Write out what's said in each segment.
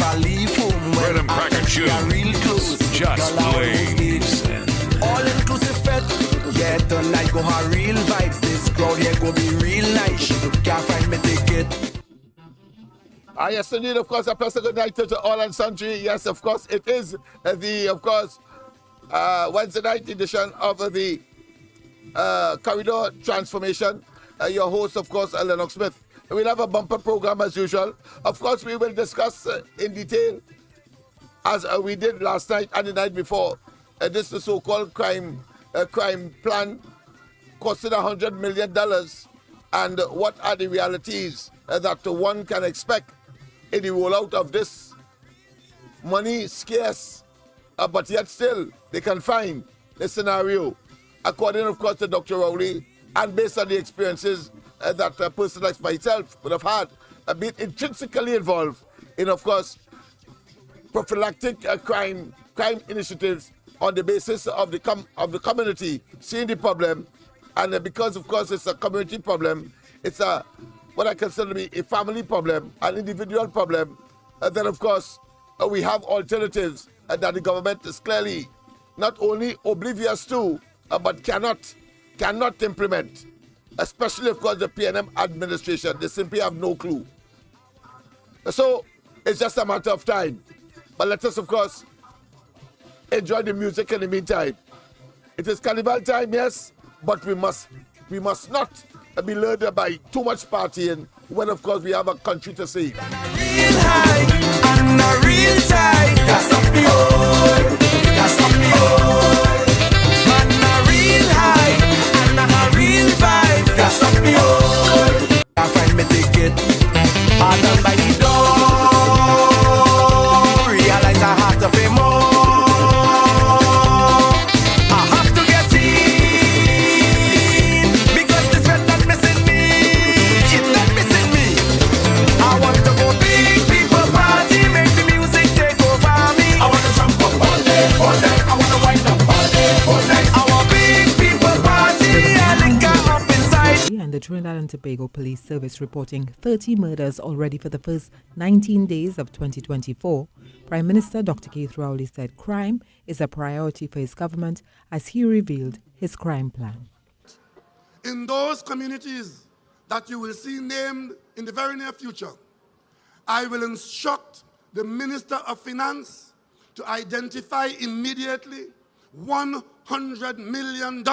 a leave home. Rhythm cracking shoes. Real close. Just blaze. All inclusive fete. Yeah, tonight go have real vibes. This crowd here go be real nice. Can't find me ticket. Yes, indeed, of course, a pleasant good night to all and sundry. Yes, of course, it is Wednesday night edition of the Corridor Transformation. Your host, of course, Lennox Smith. We'll have a bumper program as usual. Of course, we will discuss in detail, as we did last night and the night before, this the so-called crime plan costing $100 million, and what are the realities that one can expect in the rollout of this money scarce, but yet still they can find the scenario, according, of course, to Dr. Rowley, and based on the experiences that a person like myself would have had, been intrinsically involved in, of course, prophylactic crime initiatives on the basis of the community seeing the problem, and because, of course, it's a community problem, it's what I consider to be a family problem, an individual problem. Then, of course, we have alternatives that the government is clearly not only oblivious to, but cannot implement, especially, of course, the PNM administration. They simply have no clue. So it's just a matter of time. But let us, of course, enjoy the music in the meantime. It is carnival time, yes, but we must not be lured by too much partying when, of course, we have a country to save. Real high and a real tight. Can't stop me all. Can't stop me all. Man, a real high and a real vibe. Can't stop me all. Can't find me ticket. I done by the door. Realize I have to pay more. And the Trinidad and Tobago Police Service reporting 30 murders already for the first 19 days of 2024. Prime Minister Dr. Keith Rowley said crime is a priority for his government as he revealed his crime plan. In those communities that you will see named in the very near future, I will instruct the Minister of Finance to identify immediately $100 million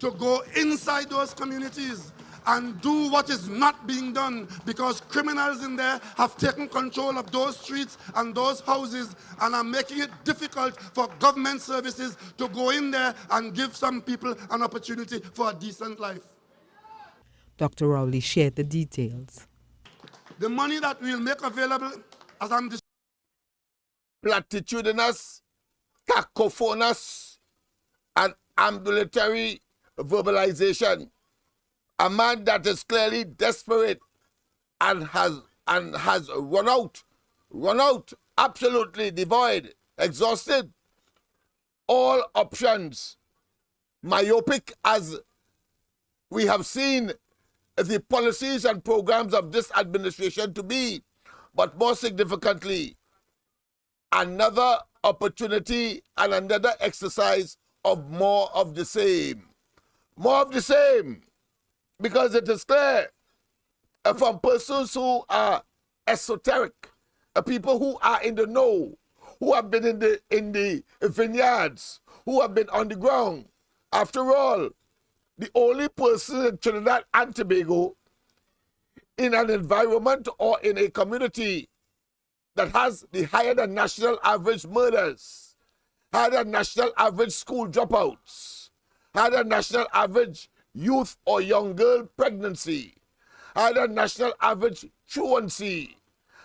to go inside those communities and do what is not being done, because criminals in there have taken control of those streets and those houses and are making it difficult for government services to go in there and give some people an opportunity for a decent life. Dr. Rowley shared the details. The money that we'll make available, as I'm platitudinous, cacophonous, and ambulatory verbalization. A man that is clearly desperate and has run out, absolutely devoid, exhausted all options, myopic as we have seen the policies and programs of this administration to be, but more significantly, another opportunity and another exercise of more of the same. More of the same, because it is clear from persons who are esoteric, people who are in the know, who have been in the vineyards, who have been on the ground. After all, the only person in Trinidad and Tobago in an environment or in a community that has the higher than national average murders, higher than national average school dropouts, higher than national average youth or young girl pregnancy, higher than national average truancy,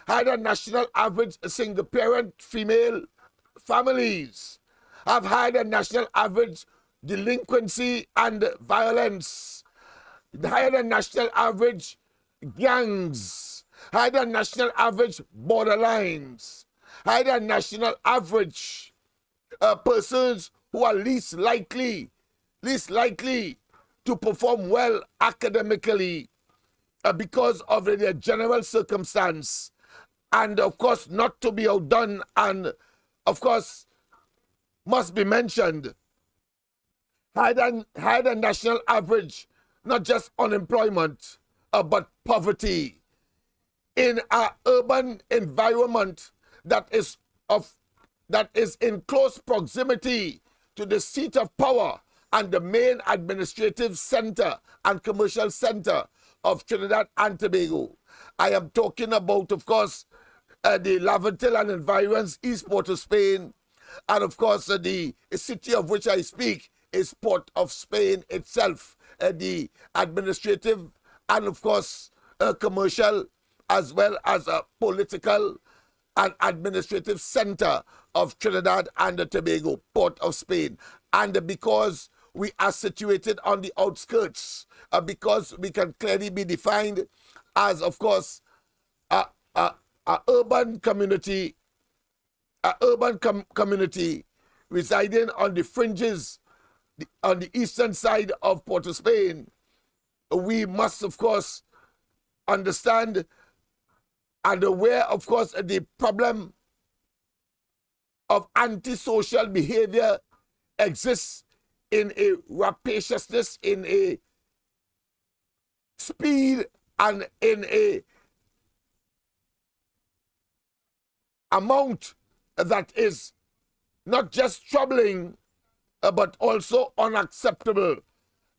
higher than national average single parent female families, have higher than national average delinquency and violence, higher than national average gangs, higher than national average borderlines, higher than national average persons who are least likely to perform well academically because of their general circumstance and of course not to be outdone, and of course must be mentioned, higher than national average, not just unemployment, but poverty in an urban environment that is in close proximity to the seat of power and the main administrative center and commercial center of Trinidad and Tobago. I am talking about, of course, the Laventil and environs, East Port of Spain, and of course the city of which I speak is Port of Spain itself, the administrative and of course commercial as well as a political and administrative center of Trinidad and Tobago, Port of Spain. And because we are situated on the outskirts, because we can clearly be defined as, of course, a urban community, community residing on the fringes, on the eastern side of Port of Spain, we must, of course, understand and aware, of course, the problem of antisocial behavior exists in a rapaciousness, in a speed, and in a amount that is not just troubling, but also unacceptable.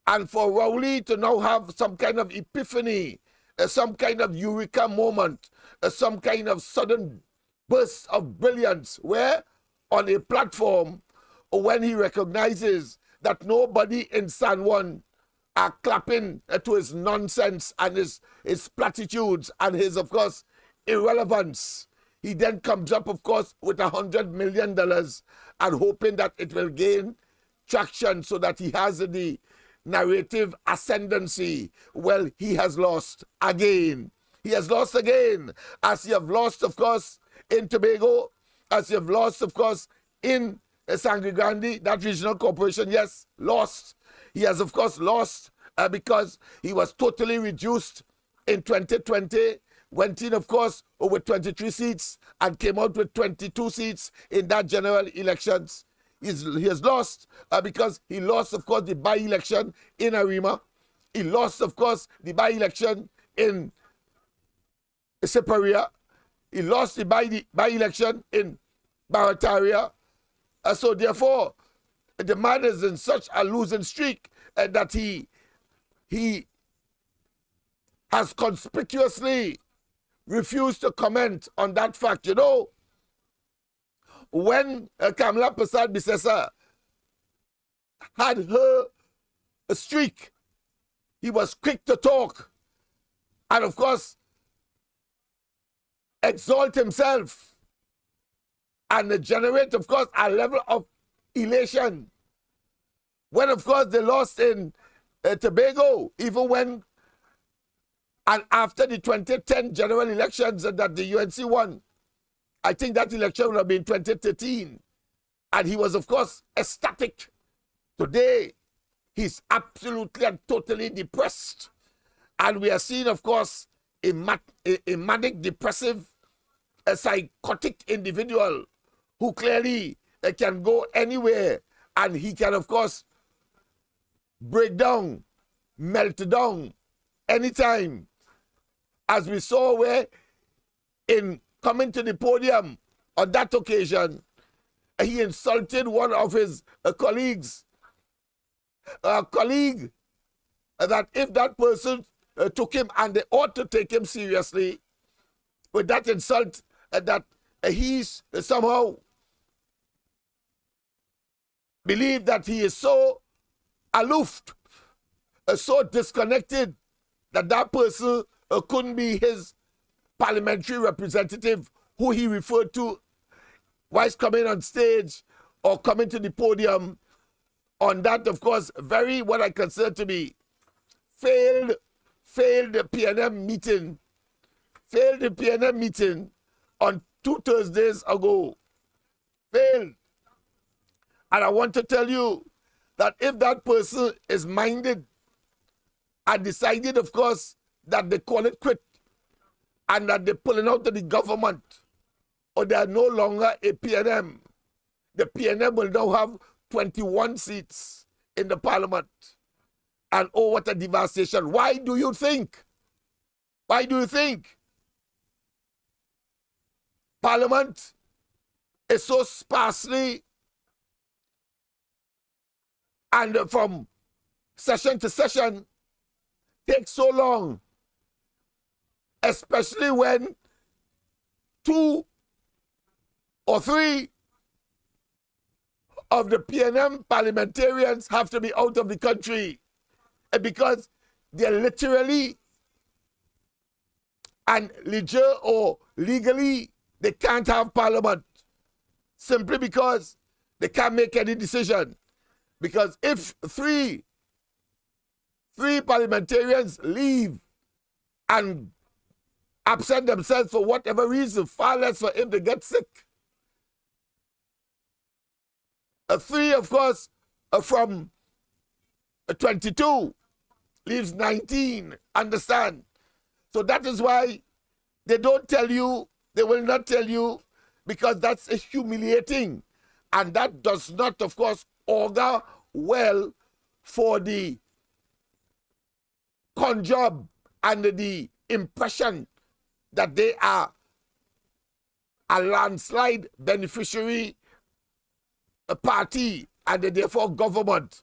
And for Rowley to now have some kind of epiphany, some kind of eureka moment, some kind of sudden burst of brilliance, where on a platform, when he recognizes that nobody in San Juan are clapping to his nonsense and his platitudes and his, of course, irrelevance, he then comes up, of course, with $100 million and hoping that it will gain traction so that he has the narrative ascendancy. Well, he has lost again. He has lost again, as he have lost, of course, in Tobago, as he have lost, of course, in Sangre Grande, that regional corporation, yes, lost. He has, of course, lost because he was totally reduced in 2020, went in, of course, with 23 seats and came out with 22 seats in that general elections. He has lost because he lost, of course, the by-election in Arima. He lost, of course, the by-election in Siparia. He lost the by-election in Barataria. So therefore, the man is in such a losing streak that he has conspicuously refused to comment on that fact. You know, when Kamala Prasad Bisesa had her streak, he was quick to talk and, of course, exalt himself and generate, of course, a level of elation. When, of course, they lost in Tobago, even when and after the 2010 general elections that the UNC won, I think that election would have been 2013. And he was, of course, ecstatic. Today, he's absolutely and totally depressed. And we are seeing, of course, a manic, depressive, a psychotic individual who clearly can go anywhere. And he can, of course, break down, melt down anytime. As we saw where in coming to the podium on that occasion, he insulted one of his colleagues, a colleague that if that person took him, and they ought to take him seriously, with that insult that he's somehow believed that he is so aloof, so disconnected, that that person couldn't be his parliamentary representative who he referred to whilst coming on stage or coming to the podium on that, of course, very what I consider to be failed PNM meeting, failed the PNM meeting on 2 Thursdays ago. Failed. And I want to tell you that if that person is minded and decided, of course, that they call it quit and that they're pulling out of the government, or they are no longer a PNM. The PNM will now have 21 seats in the parliament. And oh, what a devastation. Why do you think? Why do you think Parliament is so sparsely and from session to session takes so long, especially when 2 or 3 of the PNM parliamentarians have to be out of the country, because they're literally and legally they can't have parliament, simply because they can't make any decision. Because if three parliamentarians leave and absent themselves for whatever reason, far less for if they get sick. 3, of course, from 22 leaves 19, understand? So that is why they don't tell you, they will not tell you, because that's humiliating. And that does not, of course, augur well for the conjure and the impression that they are a landslide beneficiary party and therefore government.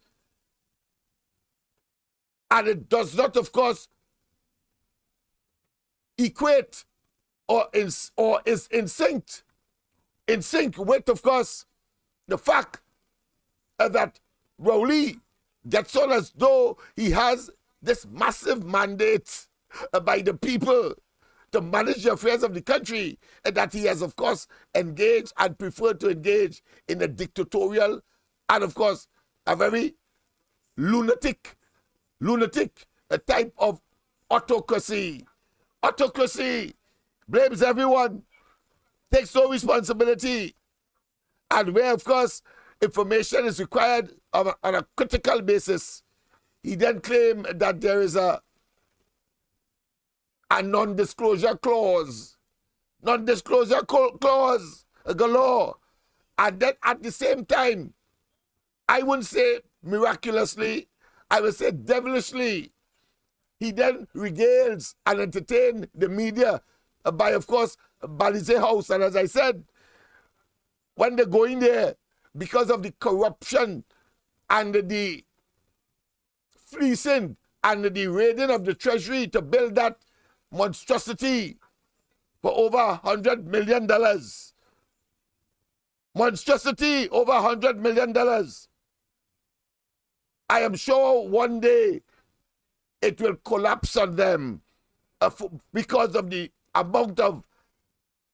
And it does not, of course, equate or is in sync with, of course, the fact that Rowley gets on as though he has this massive mandate by the people to manage the affairs of the country, and that he has, of course, engaged and preferred to engage in a dictatorial and, of course, a very lunatic type of autocracy. Autocracy blames everyone, takes no responsibility, and where, of course, information is required on a critical basis, he then claimed that there is a non-disclosure clause. Non-disclosure clause galore. And then at the same time, I wouldn't say miraculously, I would say devilishly, he then regales and entertains the media by, of course, Balize House. And as I said, when they go in there, because of the corruption and the fleecing and the raiding of the treasury to build that monstrosity for over $100 million. Monstrosity over $100 million. I am sure one day it will collapse on them because of the amount of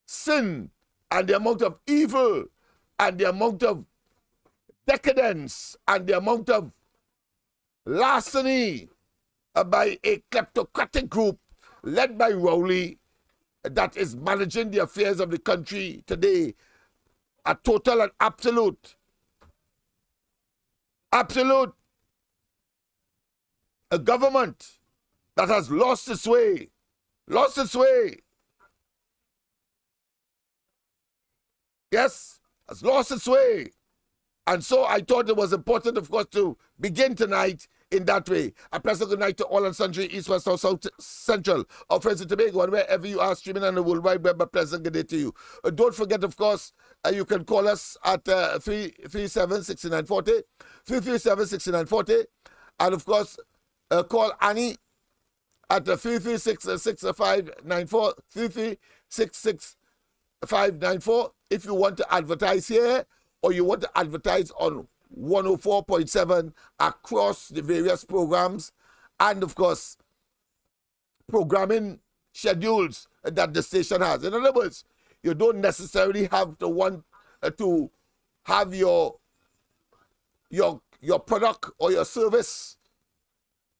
sin and the amount of evil and the amount of decadence and the amount of larceny by a kleptocratic group led by Rowley that is managing the affairs of the country today. A total and absolute a government that has lost its way. Yes, has lost its way. And so I thought it was important, of course, to begin tonight in that way. A pleasant good night to all and sundry, East, West, North, South, Central, of Friends and Tobago, and wherever you are streaming on the World Wide Web. A pleasant good day to you. Don't forget, of course, you can call us at 337-6940, 337-6940, and of course, call Annie at 336-6594, 336-6594, if you want to advertise here, or you want to advertise on 104.7 across the various programs, and of course, programming schedules that the station has. In other words, you don't necessarily have to want to have your product or your service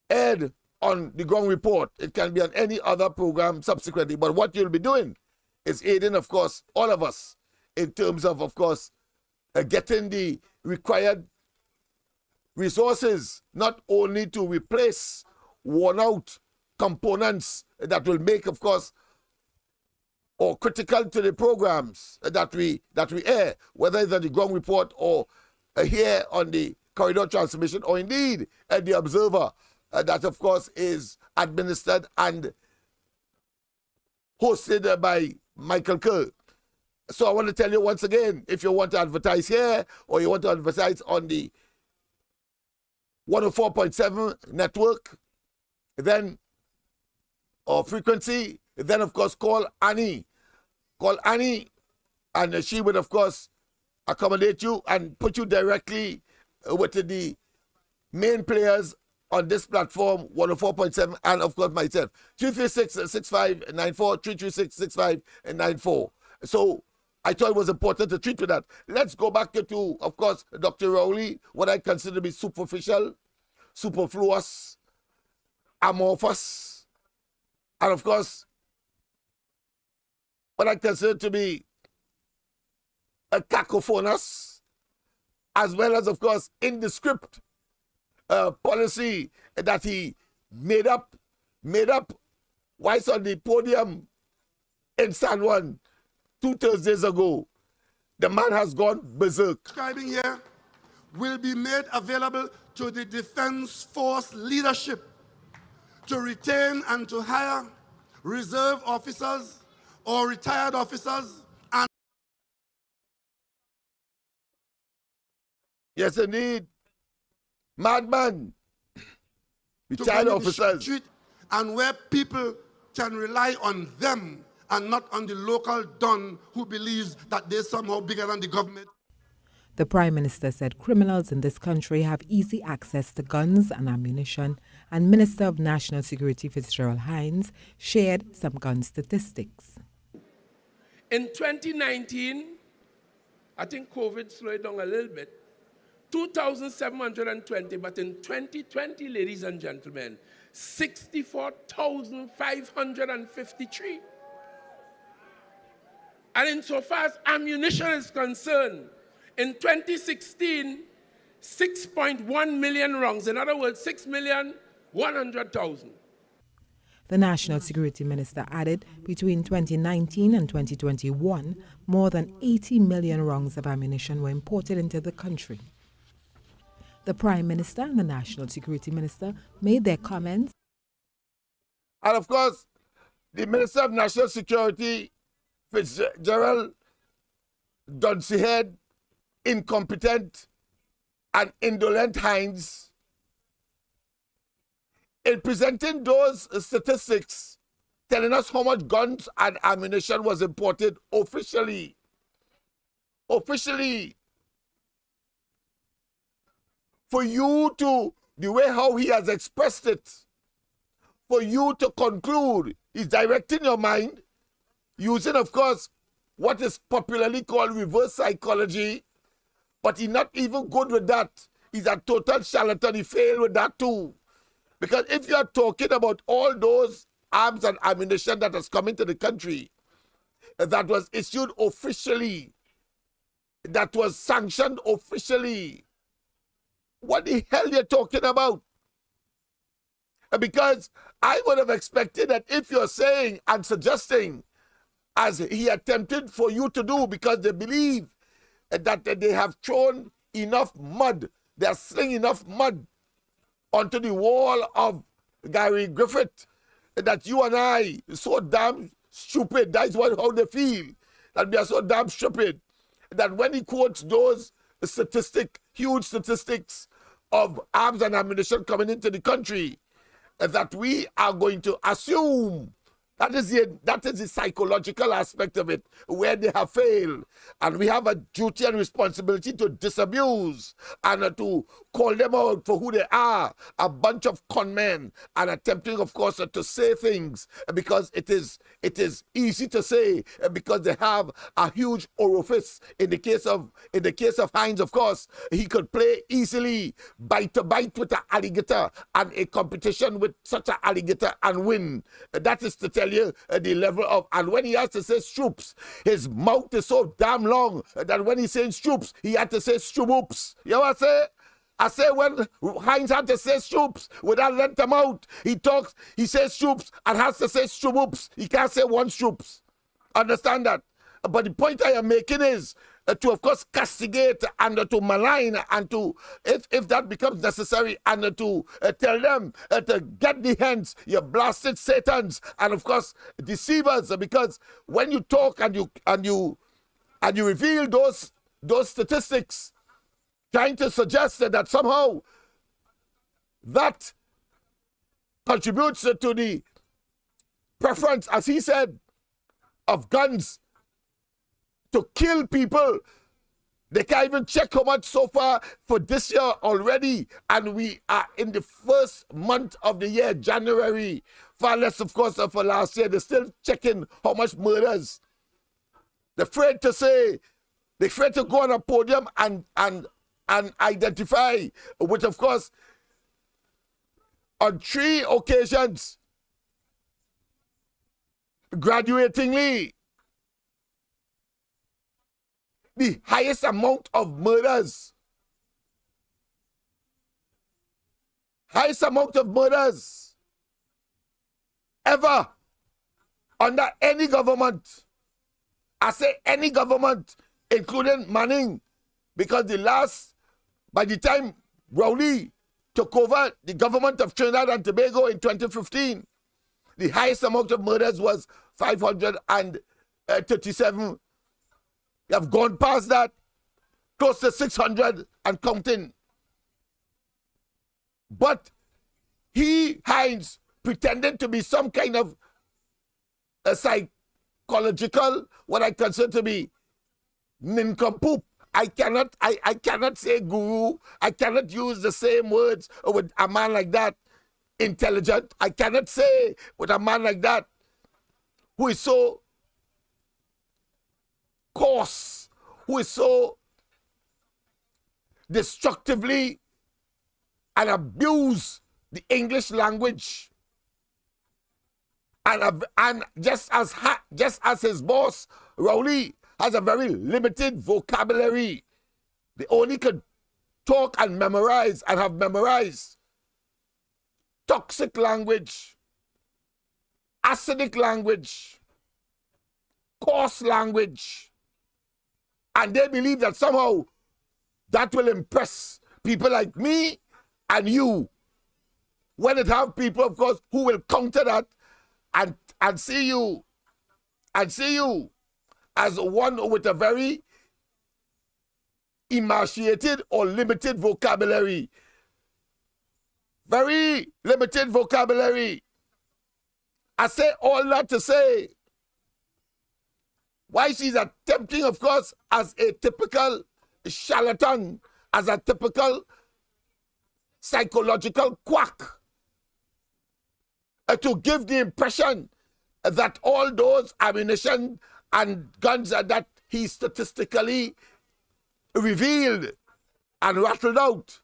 aired on the Ground Report. It can be on any other program subsequently. But what you'll be doing is aiding, of course, all of us in terms of course, getting the required resources, not only to replace worn out components that will make, of course, or critical to the programs that we air, whether it's on the ground report or here on the corridor transmission, or indeed at the Observer, that of course is administered and hosted by Michael Kerr. So I want to tell you once again, if you want to advertise here or you want to advertise on the 104.7 network, then or frequency, then of course call Annie. Call Annie, and she would of course accommodate you and put you directly with the main players on this platform, 104.7, and of course myself. 336-6594, 336-6594. So I thought it was important to treat with that. Let's go back to, of course, Dr. Rowley, what I consider to be superficial, superfluous, amorphous, and of course, what I consider to be a cacophonous, as well as, of course, indescript policy that he made up whilst on the podium in San Juan 2 Thursdays ago. The man has gone berserk. Describing here will be made available to the Defense Force leadership to retain and to hire reserve officers or retired officers. And yes, indeed. Madman. Retired officers. Street, and where people can rely on them and not on the local don who believes that they're somehow bigger than the government. The Prime Minister said criminals in this country have easy access to guns and ammunition, and Minister of National Security Fitzgerald Hines shared some gun statistics. In 2019, I think COVID slowed down a little bit, 2,720, but in 2020, ladies and gentlemen, 64,553. And insofar as ammunition is concerned, in 2016, 6.1 million rounds, in other words, 6,100,000. The National Security Minister added between 2019 and 2021, more than 80 million rounds of ammunition were imported into the country. The Prime Minister and the National Security Minister made their comments. And of course, the Minister of National Security, Fitzgerald, Dunsehead, incompetent and indolent Hines, in presenting those statistics, telling us how much guns and ammunition was imported officially, for you to, the way how he has expressed it, for you to conclude, he's directing your mind, using, of course, what is popularly called reverse psychology, but he's not even good with that. He's a total charlatan. He failed with that too. Because if you are talking about all those arms and ammunition that has come into the country, that was issued officially, that was sanctioned officially, what the hell you're talking about? Because I would have expected that if you're saying and suggesting, as he attempted for you to do, because they believe that they have thrown enough mud, they're slinging enough mud onto the wall of Gary Griffith, that you and I so damn stupid, that's how they feel, that we are so damn stupid, that when he quotes those huge statistics of arms and ammunition coming into the country, that we are going to assume that is the psychological aspect of it, where they have failed. And we have a duty and responsibility to disabuse and to call them out for who they are, a bunch of con men, and attempting, of course, to say things because it is easy to say, because they have a huge orifice. In the case of Hines, of course, he could play easily bite to bite with an alligator and a competition with such an alligator and win. That is to tell you the level of, and when he has to say Stoops, his mouth is so damn long that when he's saying Stoops, he had to say Stoops. You know what I say? I say when Hines had to say Stoops without length amount, he says Stoops and has to say Stoops. He can't say one Stoops. Understand that? But the point I am making is to, of course, castigate and to malign and to, if that becomes necessary, and to tell them to get the hands, you blasted Satans, and of course, deceivers, because when you talk and you reveal those statistics, trying to suggest that somehow that contributes to the preference, as he said, of guns to kill people. They can't even check how much so far for this year already, and we are in the first month of the year, January. Far less, of course, for last year. They're still checking how much murders. They're afraid to say, they're afraid to go on a podium and identify, which, of course, on 3 occasions, graduatingly, the highest amount of murders. Highest amount of murders ever under any government. I say any government, including Manning, because by the time Rowley took over the government of Trinidad and Tobago in 2015, the highest amount of murders was 537. You have gone past that, close to 600 and counting. But Hines, pretended to be some kind of a psychological, what I consider to be nincompoop. I cannot say guru. I cannot use the same words with a man like that. Intelligent. I cannot say with a man like that who is so coarse, who is so destructively and abuse the English language, and just as his boss Rowley has a very limited vocabulary. They only could talk and memorize and have memorized toxic language, acidic language, coarse language. And they believe that somehow that will impress people like me and you. When it have people, of course, who will counter that and see you as one with a very emaciated or limited vocabulary. Very limited vocabulary. I say all that to say why she's attempting, of course, as a typical charlatan, as a typical psychological quack, to give the impression that all those ammunition and guns that he statistically revealed and rattled out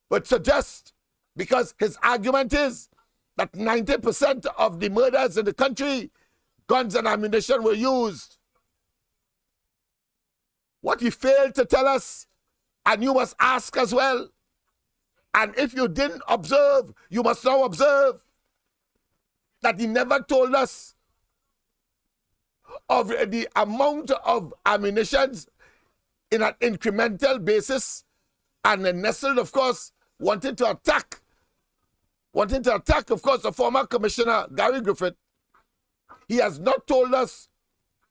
would suggest, because his argument is that 90% of the murders in the country, guns and ammunition were used. What he failed to tell us, and you must ask as well, and if you didn't observe, you must now observe, that he never told us of the amount of ammunition in an incremental basis, and nestled, of course, wanted to attack, of course, the former commissioner, Gary Griffith. He has not told us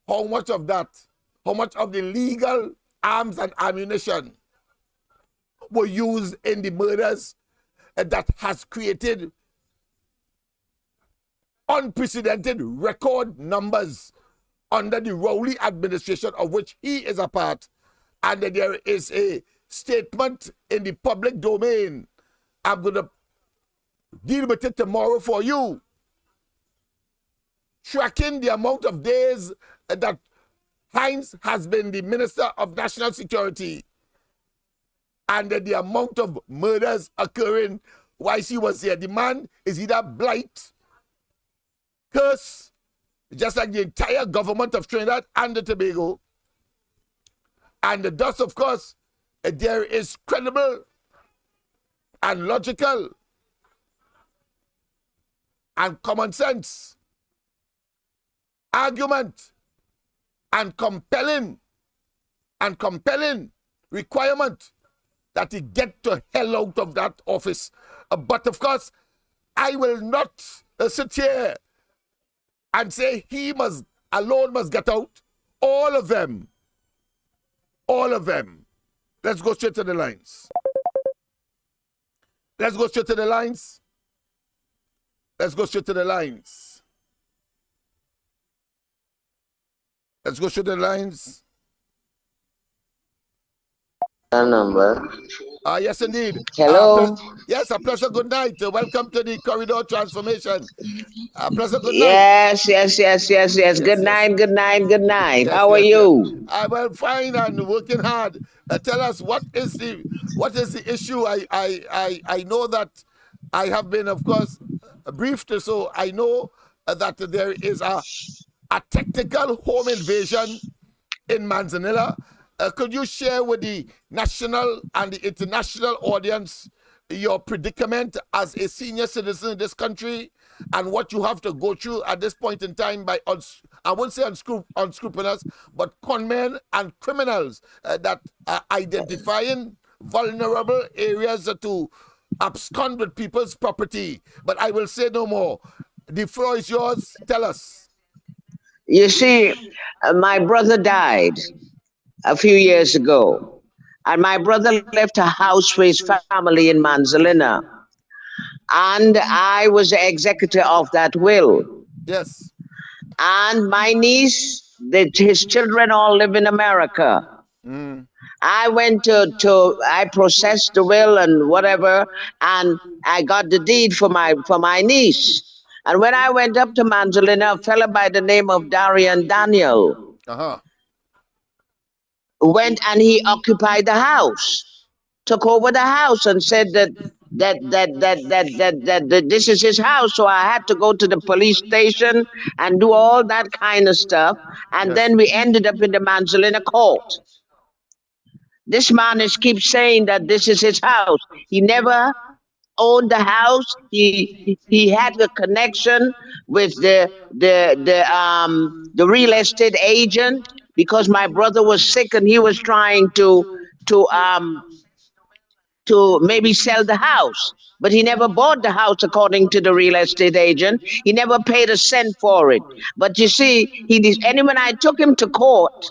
how much of that, how much of the legal arms and ammunition were used in the murders that has created unprecedented record numbers under the Rowley administration, of which he is a part. And there is a statement in the public domain. I'm going to deal with it tomorrow for you, tracking the amount of days that Hines has been the Minister of National Security, and the amount of murders occurring while she was here. The man is either blight, curse, just like the entire government of Trinidad and Tobago. And thus, of course, there is credible and logical and common sense argument and compelling requirement that he get to hell out of that office. But of course, I will not sit here and say he must alone must get out. All of them. Let's go straight to the lines. Let's go straight to the lines. Let's go straight to the lines. Number. Yes, indeed. Hello. Yes, a pleasure. Good night. Welcome to the corridor transformation. A pleasure. Good night. Yes. Good night. Yes, How are you? I'm well, fine and working hard. Tell us what is the issue? I know that I have been, of course, briefed, so I know that there is a technical home invasion in Manzanilla. Could you share with the national and the international audience your predicament as a senior citizen in this country and what you have to go through at this point in time by, I won't say unscrupulous, but conmen and criminals that are identifying vulnerable areas to abscond with people's property? But I will say no more. The floor is yours. Tell us. You see, my brother died a few years ago, and my brother left a house for his family in Manzanilla, and I was the executor of that will. Yes. And my niece, his children all live in America. I went I processed the will and whatever, and I got the deed for my niece. And when I went up to Manzanilla, a fella by the name of Darian Daniel went and he occupied the house, took over the house, and said that this is his house. So I had to go to the police station and do all that kind of stuff. And then we ended up in the Manzanilla court. This man keeps saying that this is his house. He never owned the house. He had a connection with the real estate agent because my brother was sick and he was trying to maybe sell the house. But he never bought the house according to the real estate agent. He never paid a cent for it. But you see, and when I took him to court,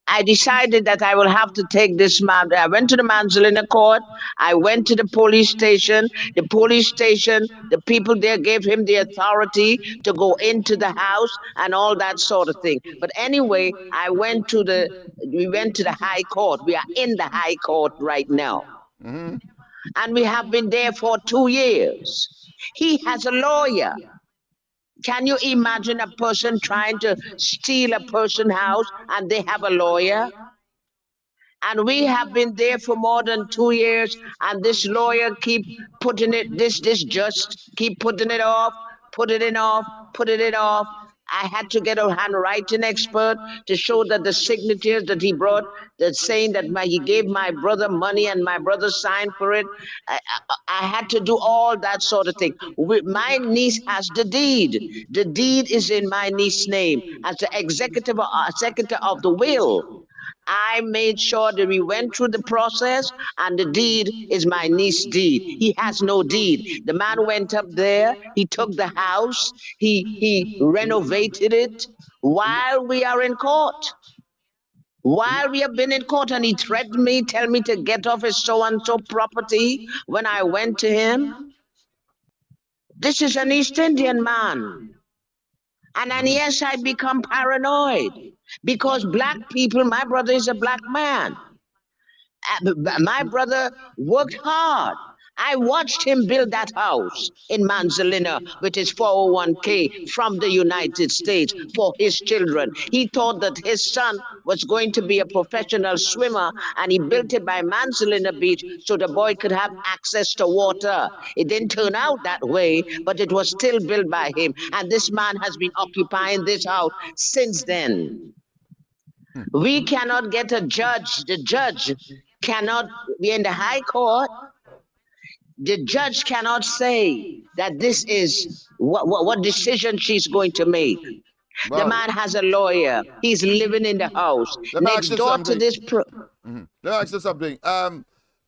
I decided that I will have to take this man. I went to the Manzanilla court. I went to the police station. The police station, the people there gave him the authority to go into the house and all that sort of thing. But anyway, we went to the high court. We are in the high court right now. And we have been there for 2 years. He has a lawyer. Can you imagine a person trying to steal a person's house and they have a lawyer? And we have been there for more than 2 years, and this lawyer keep putting it, this just keep putting it off, putting it off. I had to get a handwriting expert to show that the signatures that he brought, that saying that he gave my brother money and my brother signed for it. I had to do all that sort of thing. My niece has the deed. The deed is in my niece's name as the executive of the will. I made sure that we went through the process, and the deed is my niece's deed. He has no deed. The man went up there, he took the house, he renovated it while we are in court. While we have been in court, and he threatened me, tell me to get off his so-and-so property when I went to him. This is an East Indian man. And yes, I become paranoid because black people, my brother is a black man. My brother worked hard. I watched him build that house in Manzanilla with his 401k from the United States for his children. He thought that his son was going to be a professional swimmer, and he built it by Manzanilla Beach so the boy could have access to water. It didn't turn out that way, but it was still built by him. And this man has been occupying this house since then. We cannot get a judge. The judge cannot be in the high court. The judge cannot say that this is what decision she's going to make. The Wow. man has a lawyer. He's living in the house Let me ask next you door to something. this. Let me ask you something.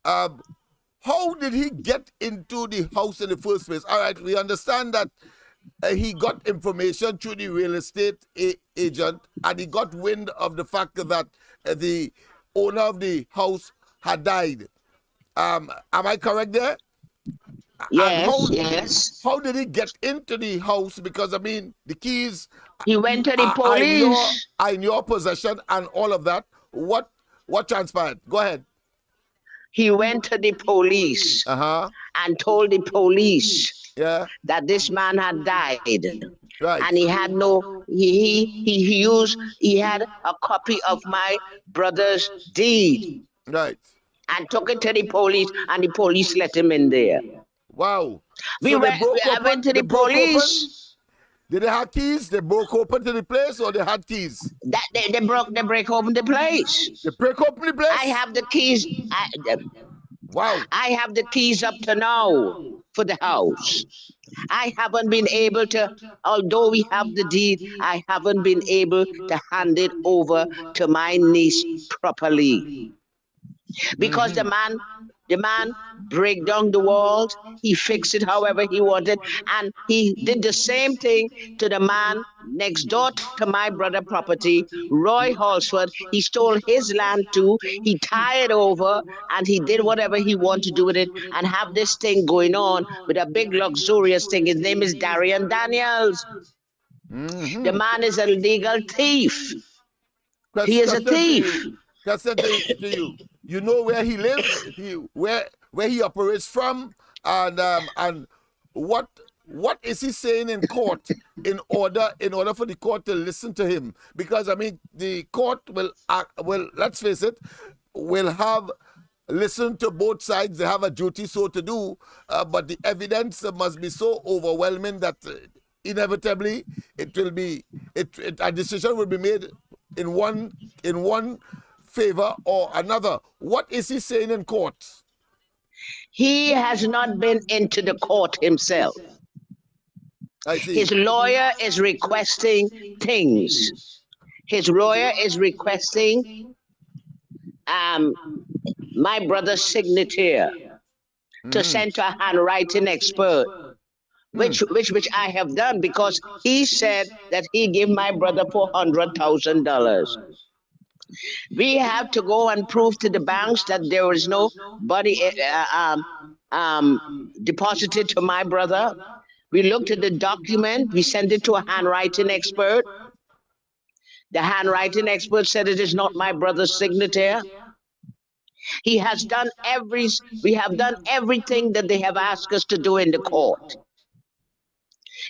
How did he get into the house in the first place? All right, we understand that he got information through the real estate agent, and he got wind of the fact that the owner of the house had died. Am I correct there? Yes, yes. How did he get into the house? Because I mean, the keys He went to the are police. in your possession and all of that. What transpired? Go ahead. He went to the police and told the police Yeah. that this man had died. Right. And he had he had a copy of my brother's deed Right. and took it to the police, and the police let him in there. Wow. I went to the police. Did they have keys? They broke open to the place, or they had keys? That they break open the place. They break open the place? I have the keys. Wow. I have the keys up to now for the house. I haven't been able to, although we have the deed, I haven't been able to hand it over to my niece properly. Because the man break down the walls, he fixed it however he wanted, and he did the same thing to the man next door to my brother property, Roy Halsford. He stole his land too, he tied over, and he did whatever he wanted to do with it, and have this thing going on with a big luxurious thing. His name is Darian Daniels. The man is a legal thief. He is a thief. Question to you. You know where he lives, where he operates from, and what is he saying in court in order for the court to listen to him? Because I mean, the court will let's face it, will have listened to both sides. They have a duty so to do, but the evidence must be so overwhelming that inevitably a decision will be made in one favor or another. What is he saying in court? He has not been into the court himself. I see. His lawyer is requesting things. His lawyer is requesting my brother's signature to send to a handwriting expert, which I have done, because he said that he gave my brother $400,000. We have to go and prove to the banks that there is no money deposited to my brother. We looked at the document, we sent it to a handwriting expert. The handwriting expert said it is not my brother's signature. We have done everything that they have asked us to do in the court,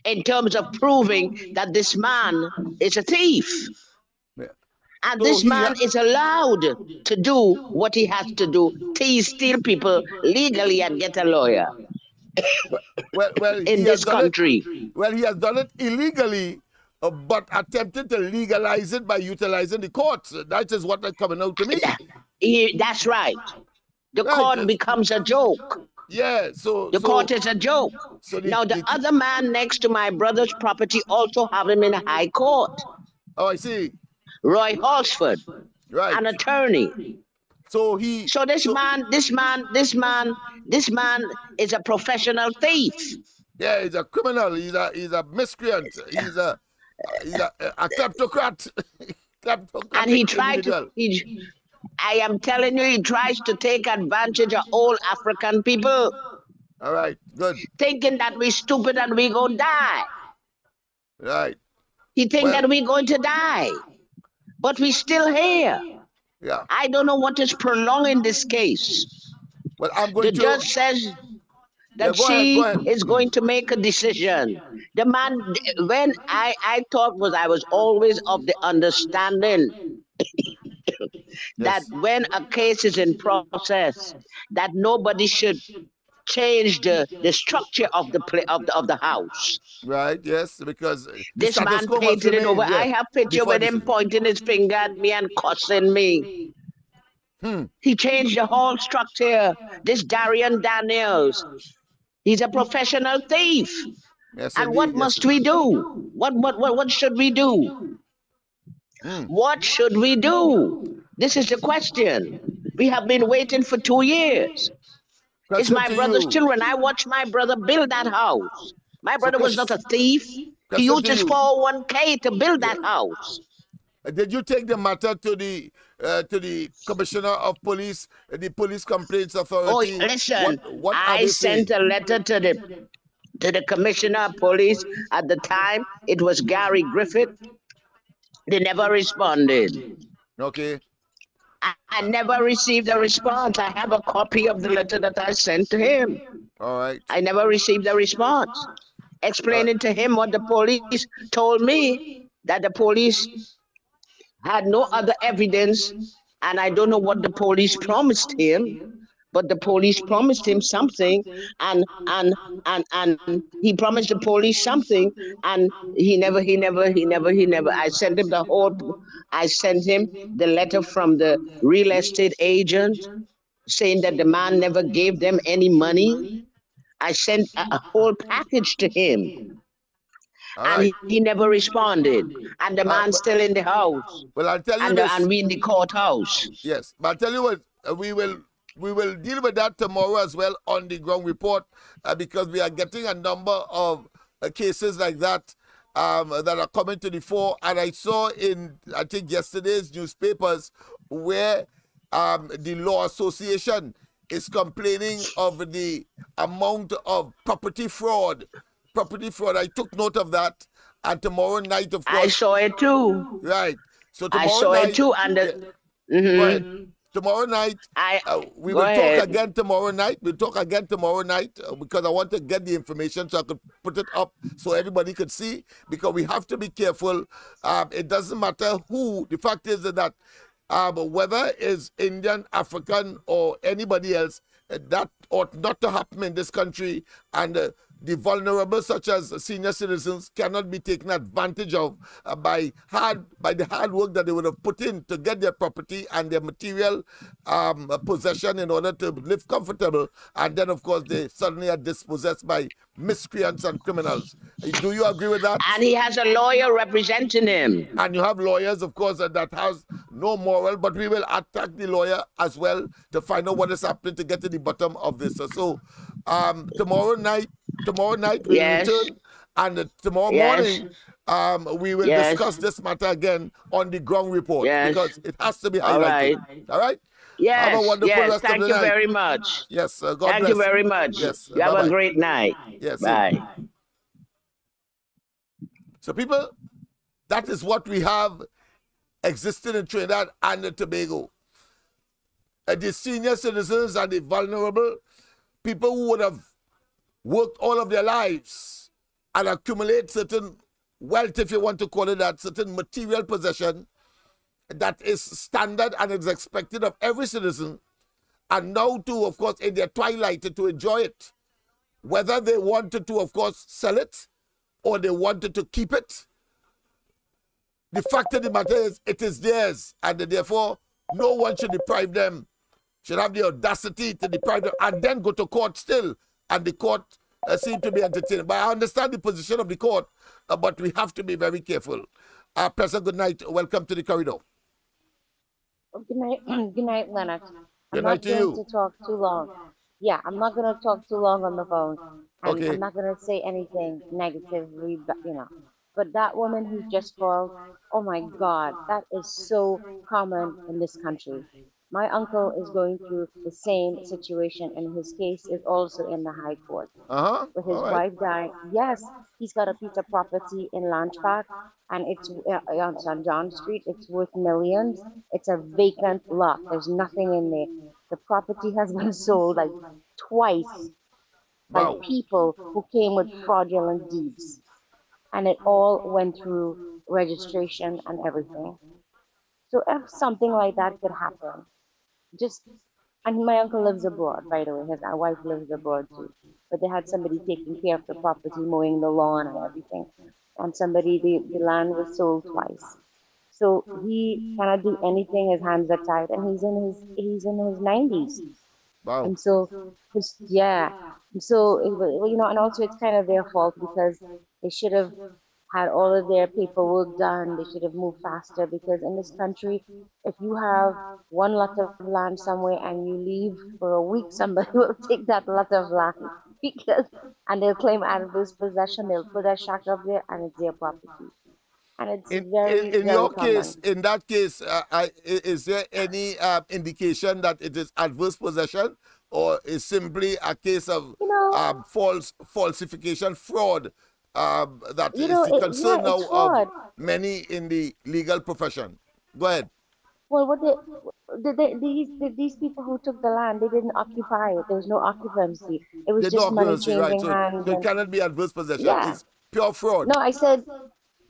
in terms of proving that this man is a thief. And So this man is allowed to do what he has to do, steal people legally and get a lawyer in this country. He has done it illegally, but attempted to legalize it by utilizing the courts. That is what is coming out to me. That's right. The court becomes a joke. Yeah, the court is a joke. So now the other man next to my brother's property also have him in a high court. Oh, I see. Roy Halsford, right, an attorney. So this man is a professional thief. Yeah, he's a criminal. He's a miscreant. He's a kleptocrat. And he tried to. I am telling you, he tries to take advantage of all African people. All right, good. Thinking that we're stupid and we're going to die. Right. He thinks that we're going to die. But we're still here. Yeah. I don't know what is prolonging this case. Well, the judge says that she is going to make a decision. The man, when I was always of the understanding that when a case is in process, that nobody should change the structure of the house. Right, yes, because this man painted it over. I have picture with him pointing his finger at me and cussing me. He changed the whole structure. This Darian Daniels, he's a professional thief. Yes, And what indeed. Yes, must we do? What should we do? What should we do? This is the question. We have been waiting for 2 years. It's question my to brother's you. children. I watched my brother build that house. My So, brother was not a thief. He question used to his you. 401k to build Yeah. that house. Did you take the matter to the commissioner of police, the police complaints Oh, authority? listen, What are I they sent saying? a letter to the commissioner of police at the time. It was Gary Griffith. They never responded. Okay. I never received a response. I have a copy of the letter that I sent to him. All right. I never received a response. Explaining to him what the police told me, that the police had no other evidence, and I don't know what the police promised him, but the police promised him something, and he promised the police something, and he never. I sent him the letter from the real estate agent saying that the man never gave them any money. I sent a whole package to him, All and right. he never responded. And the man's But, still in the house, well, I'll tell you and this. we in the courthouse. Yes, but I'll tell you what, we will deal with that tomorrow as well on the ground report, because we are getting a number of cases like that that are coming to the fore. And I saw in, I think, yesterday's newspapers where the Law Association is complaining of the amount of property fraud. Property fraud. I took note of that. And tomorrow night, of course. I saw it too. Right. So I tomorrow saw night. it too, and Go ahead. Tomorrow night, we go will ahead. talk again tomorrow night. We'll talk again tomorrow night because I want to get the information so I could put it up so everybody could see, because we have to be careful. It doesn't matter who. The fact is that whether it's Indian, African, or anybody else, that ought not to happen in this country. And the vulnerable, such as senior citizens, cannot be taken advantage of by the hard work that they would have put in to get their property and their material possession in order to live comfortable. And then, of course, they suddenly are dispossessed by miscreants and criminals. Do you agree with that? And he has a lawyer representing him. And you have lawyers, of course, that has no moral, but we will attack the lawyer as well to find out what is happening to get to the bottom of this. So tomorrow night we Yes. return, and tomorrow Yes. morning we will Yes. discuss this matter again on the ground report, Yes. because it has to be All highlighted. right. All right? Yes. Have a wonderful Yes. rest Thank of the you night. very much. Yes, God Thank bless. you very much. Yes, You have bye-bye. a great night. Yes. Bye. So, people, that is what we have existing in Trinidad and Tobago. The senior citizens and the vulnerable, people who would have worked all of their lives and accumulate certain wealth, if you want to call it that, certain material possession that is standard and is expected of every citizen, and now to, of course, in their twilight, to enjoy it. Whether they wanted to, of course, sell it or they wanted to keep it, the fact of the matter is it is theirs, and therefore no one should deprive them, should have the audacity to deprive them and then go to court still, and the court seem to be entertaining. But I understand the position of the court, but we have to be very careful. President, good night. Welcome to the corridor. Good night, good night, Lennox. Good I'm night not to going you. to talk too long. Yeah, I'm not going to talk too long on the phone. And Okay. I'm not going to say anything negatively, but, But that woman who just called, oh my God, that is so common in this country. My uncle is going through the same situation, and his case is also in the High Court. With his All right. wife dying. Yes, he's got a piece of property in Launch Park, and it's on John Street. It's worth millions. It's a vacant lot. There's nothing in there. The property has been sold like twice by Wow. people who came with fraudulent deeds, and it all went through registration and everything. So if something like that could happen, just and my uncle lives abroad, by the way. His wife lives abroad too. But they had somebody taking care of the property, mowing the lawn and everything. And somebody, the land was sold twice. So he cannot do anything. His hands are tied, and he's in his 90s. Wow. And so, yeah. And so, and also it's kind of their fault because they should have had all of their paperwork done. They should have moved faster because in this country, if you have one lot of land somewhere and you leave for a week, somebody will take that lot of land because, and they'll claim adverse possession. They'll put a shack up there and it's their property. And it's very, In very your case, common. in that case, is there any indication that it is adverse possession, or is simply a case of You know, falsification, fraud, that you is know, the yeah, concern it's now of fraud. many in the legal profession? Go ahead. Well, these people who took the land, they didn't occupy it. There was no occupancy. It was There's no just money occupancy, right? changing So, hands, so it and cannot be adverse possession. yeah. It's pure fraud. No, I said,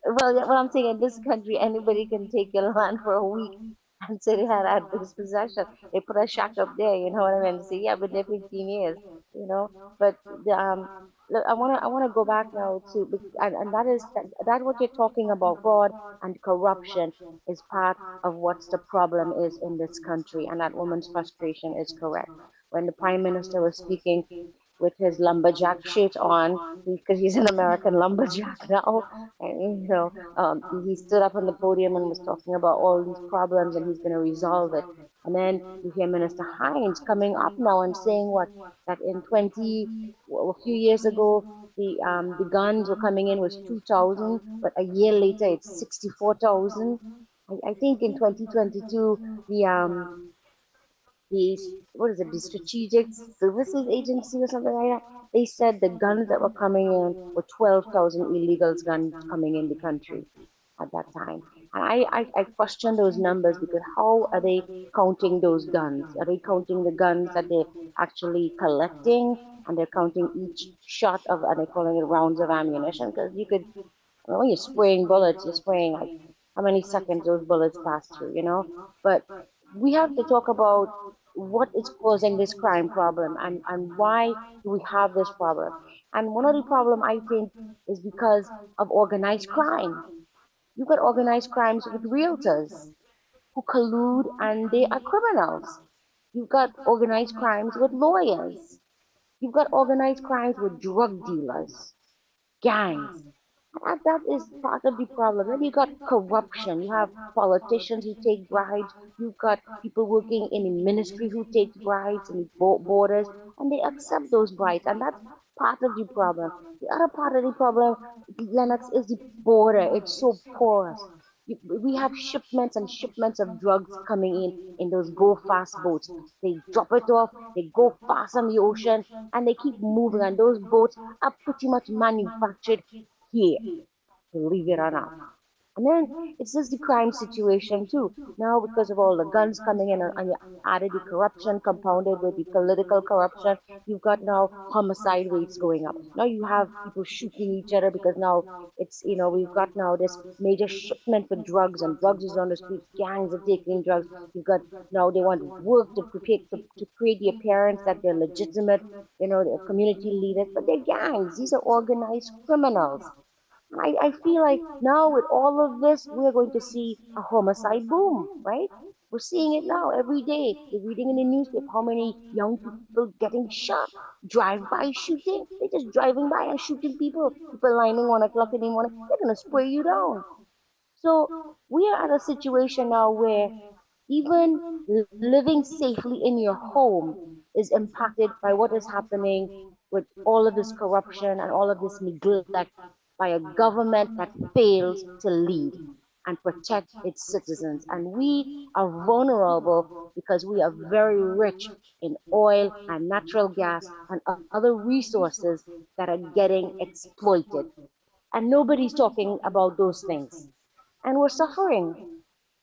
well, yeah, well, I'm saying in this country, anybody can take your land for a week and say they had adverse possession. They put a shack up there, you know what I mean? Say, yeah, been there 15 years, you know. But look, I wanna go back now to, and that is that what you're talking about, fraud and corruption is part of what's the problem is in this country, and that woman's frustration is correct. When the prime minister was speaking with his lumberjack shirt on, because he's an American lumberjack now. And he stood up on the podium and was talking about all these problems and he's going to resolve it. And then you hear Minister Hines coming up now and saying what that in a few years ago the guns were coming in was 2,000, but a year later it's 64,000. I think in 2022 the what is it, the Strategic Services Agency or something like that. They said the guns that were coming in were 12,000 illegal guns coming in the country at that time. And I question those numbers because how are they counting those guns? Are they counting the guns that they're actually collecting and they're counting each shot of, are they calling it rounds of ammunition? Because you could, when you're spraying bullets, you're spraying like how many seconds those bullets pass through, you know? But we have to talk about what is causing this crime problem and why do we have this problem. And one of the problem I think is because of organized crime. You got organized crimes with realtors who collude and they are criminals. You've got organized crimes with lawyers. You've got organized crimes with drug dealers, gangs. That is part of the problem. Then you got corruption. You have politicians who take bribes. You've got people working in the ministry who take bribes in the borders, and they accept those bribes. And that's part of the problem. The other part of the problem, Lennox, is the border. It's so porous. We have shipments and shipments of drugs coming in those go fast boats. They drop it off, they go fast on the ocean, and they keep moving. And those boats are pretty much manufactured here, believe it or not. And then it's just the crime situation too. Now, because of all the guns coming in and you added the corruption compounded with the political corruption, you've got now homicide rates going up. Now you have people shooting each other because now we've got now this major shipment for drugs and drugs is on the street. Gangs are taking drugs. You've got now they want work to prepare to create the appearance that they're legitimate, they're community leaders, but they're gangs. These are organized criminals. I feel like now with all of this, we're going to see a homicide boom, right? We're seeing it now every day. You're reading in the newspaper how many young people getting shot, drive-by shooting. They're just driving by and shooting people. People lining 1 o'clock in the morning. They're gonna spray you down. So we are at a situation now where even living safely in your home is impacted by what is happening with all of this corruption and all of this neglect by a government that fails to lead and protect its citizens. And we are vulnerable because we are very rich in oil and natural gas and other resources that are getting exploited. And nobody's talking about those things. And we're suffering.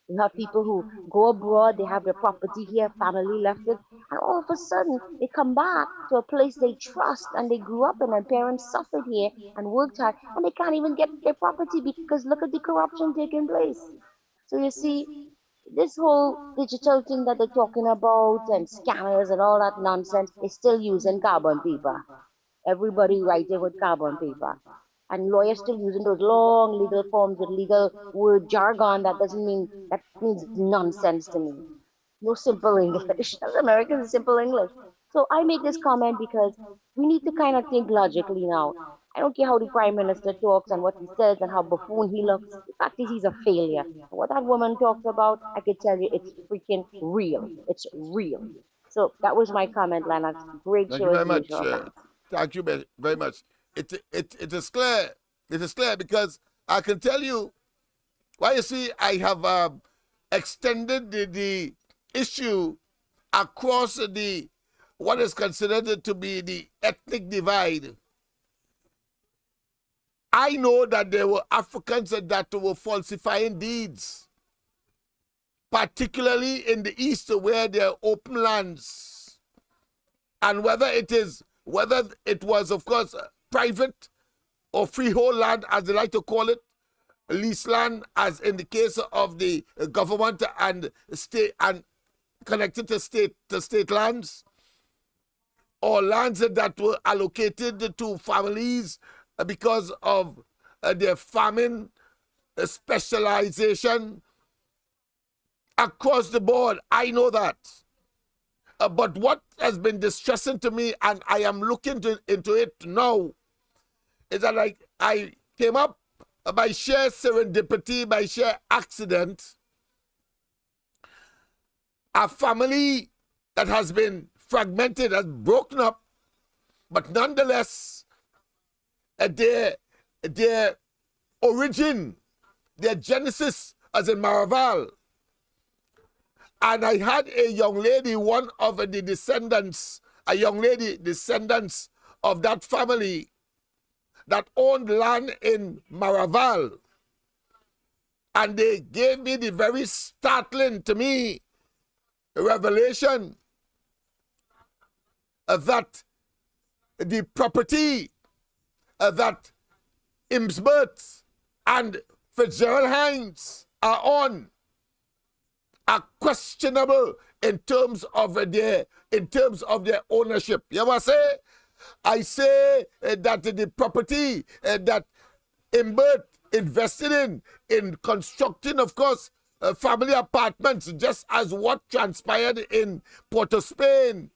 You have people who go abroad, they have their property here, family left it, and all of a sudden they come back to a place they trust and they grew up in, and parents suffered here and worked hard, and they can't even get their property because look at the corruption taking place. So you see, this whole digital thing that they're talking about and scanners and all that nonsense is still using carbon paper. Everybody writing with carbon paper. And lawyers still using those long legal forms with legal word jargon that means nonsense to me. No simple English. As Americans, simple English. So I make this comment because we need to kind of think logically now. I don't care how the prime minister talks and what he says and how buffoon he looks. The fact is he's a failure. What that woman talks about, I can tell you it's freaking real. It's real. So that was my comment, Lennox. Great Thank show you as very much. usual. Thanks. Thank you very much. It is clear. It is clear because I can tell you, why you see, I have extended the issue across the what is considered to be the ethnic divide. I know that there were Africans that were falsifying deeds, particularly in the East where there are open lands. And whether it was, of course, private or freehold land, as they like to call it, lease land, as in the case of the government and state and connected to state lands, or lands that were allocated to families because of their farming specialization across the board. I know that. But what has been distressing to me, and I am looking into it now, is that I came up by sheer serendipity, by sheer accident, a family that has been fragmented, has broken up, but nonetheless, their origin, their genesis, as in Maraval. And I had a young lady, one of the descendants, descendants of that family, that owned land in Maraval. And they gave me the very startling, to me, revelation that the property that Imsbert and Fitzgerald Hines are on are questionable in terms of their ownership. You know what I say? I say that the property that Imbert invested in constructing, of course, family apartments, just as what transpired in Port of Spain,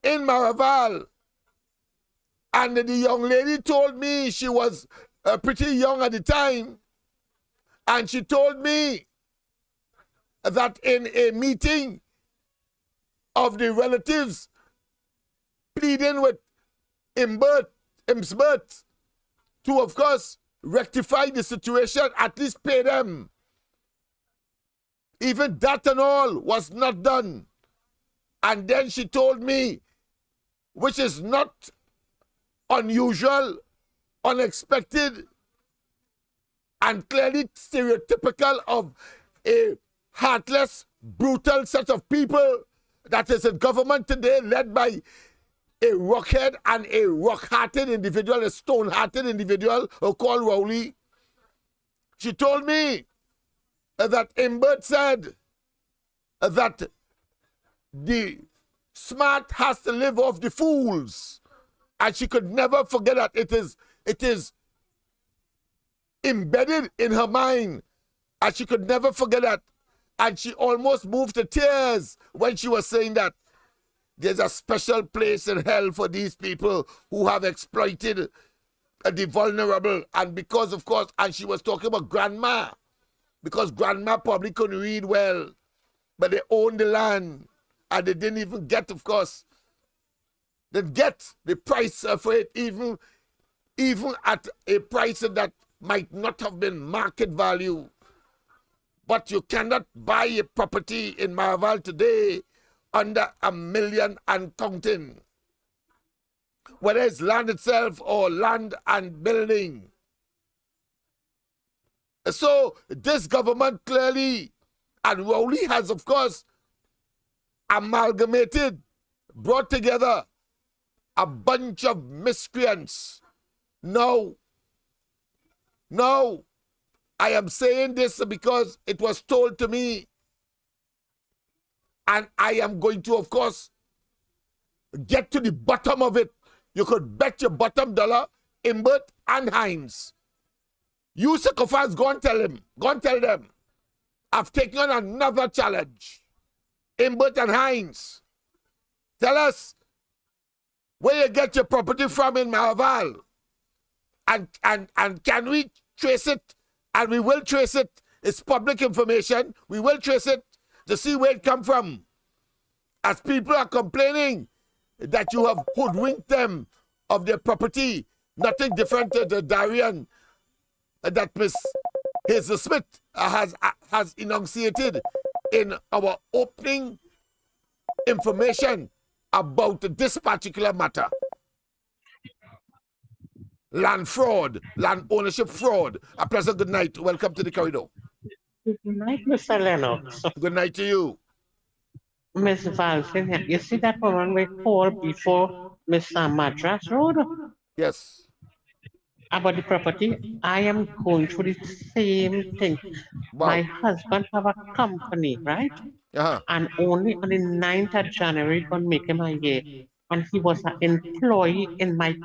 in Maraval. And the young lady told me, she was pretty young at the time, and she told me that in a meeting of the relatives pleading with Imsbert to, of course, rectify the situation, at least pay them. Even that and all was not done. And then she told me, which is not unusual, unexpected, and clearly stereotypical of a heartless, brutal set of people that is in government today, led by a rockhead and a rock-hearted individual, a stone-hearted individual called Rowley. She told me that Imbert said that the smart has to live off the fools, and she could never forget that. It is embedded in her mind, and she could never forget that. And she almost moved to tears when she was saying that. There's a special place in hell for these people who have exploited the vulnerable. And because, of course, and she was talking about grandma, because grandma probably couldn't read well, but they owned the land, and they didn't even get, of course, they get the price for it, even at a price that might not have been market value. But you cannot buy a property in Maraval today under $1 million and counting, whether it's land itself or land and building. So this government clearly, and Rowley has, of course, amalgamated, brought together a bunch of miscreants. No, I am saying this because it was told to me, and I am going to, of course, get to the bottom of it. You could bet your bottom dollar, Imbert and Hines. You sycophants, go and tell him. Go and tell them. I've taken on another challenge. Imbert and Hines. Tell us where you get your property from in Maraval. And can we trace it? And we will trace it. It's public information. We will trace it to see where it come from. As people are complaining that you have hoodwinked them of their property, nothing different to the Darian that Miss Hazel Smith has enunciated in our opening information about this particular matter. Land fraud, land ownership fraud. A pleasant good night. Welcome to the corridor. Good night, Mr. Lennox. Good night to you. Miss Valsin, you see that woman we called before Miss Madras Road Yes. about the property? I am going through the same thing. Wow. My husband have a company, right? Uh-huh. And only on the 9th of January gonna make him a year. And he was an employee in my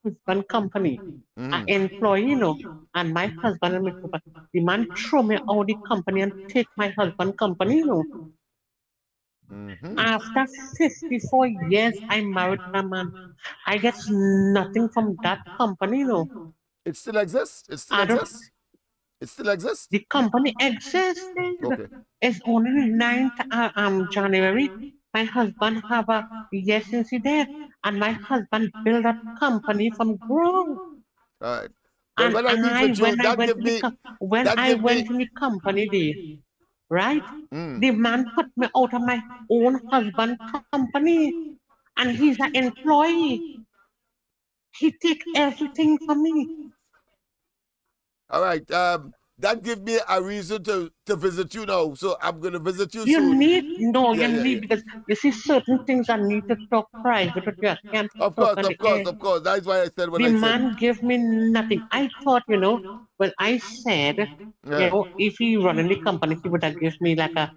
husband company. An employee, you know, and my husband and the man throw me out the company and take my husband company, you know. After 54 years, I married a man. I get nothing from that company, you know. It still exists? It still I don't- exists? It still exists? The company exists. Okay. It's only the 9th January. My husband have a year since he dead. And my husband built a company from ground. All right. Well, And when I meet with you, when I that went give to the me... when that I give went me- to the company there, right? The man put me out of my own husband company, and he's an employee. He take everything from me. All right. That give me a reason to visit you now. So I'm going to visit you You soon. need Yeah, yeah, yeah. because you see certain things I need to talk private with you. I can't Of talk course, on of the course, air. of course. That's why I said what The I said. man gave me nothing. I thought, you know, when I said, Yeah. you know, if he run in the company, he would have given me like a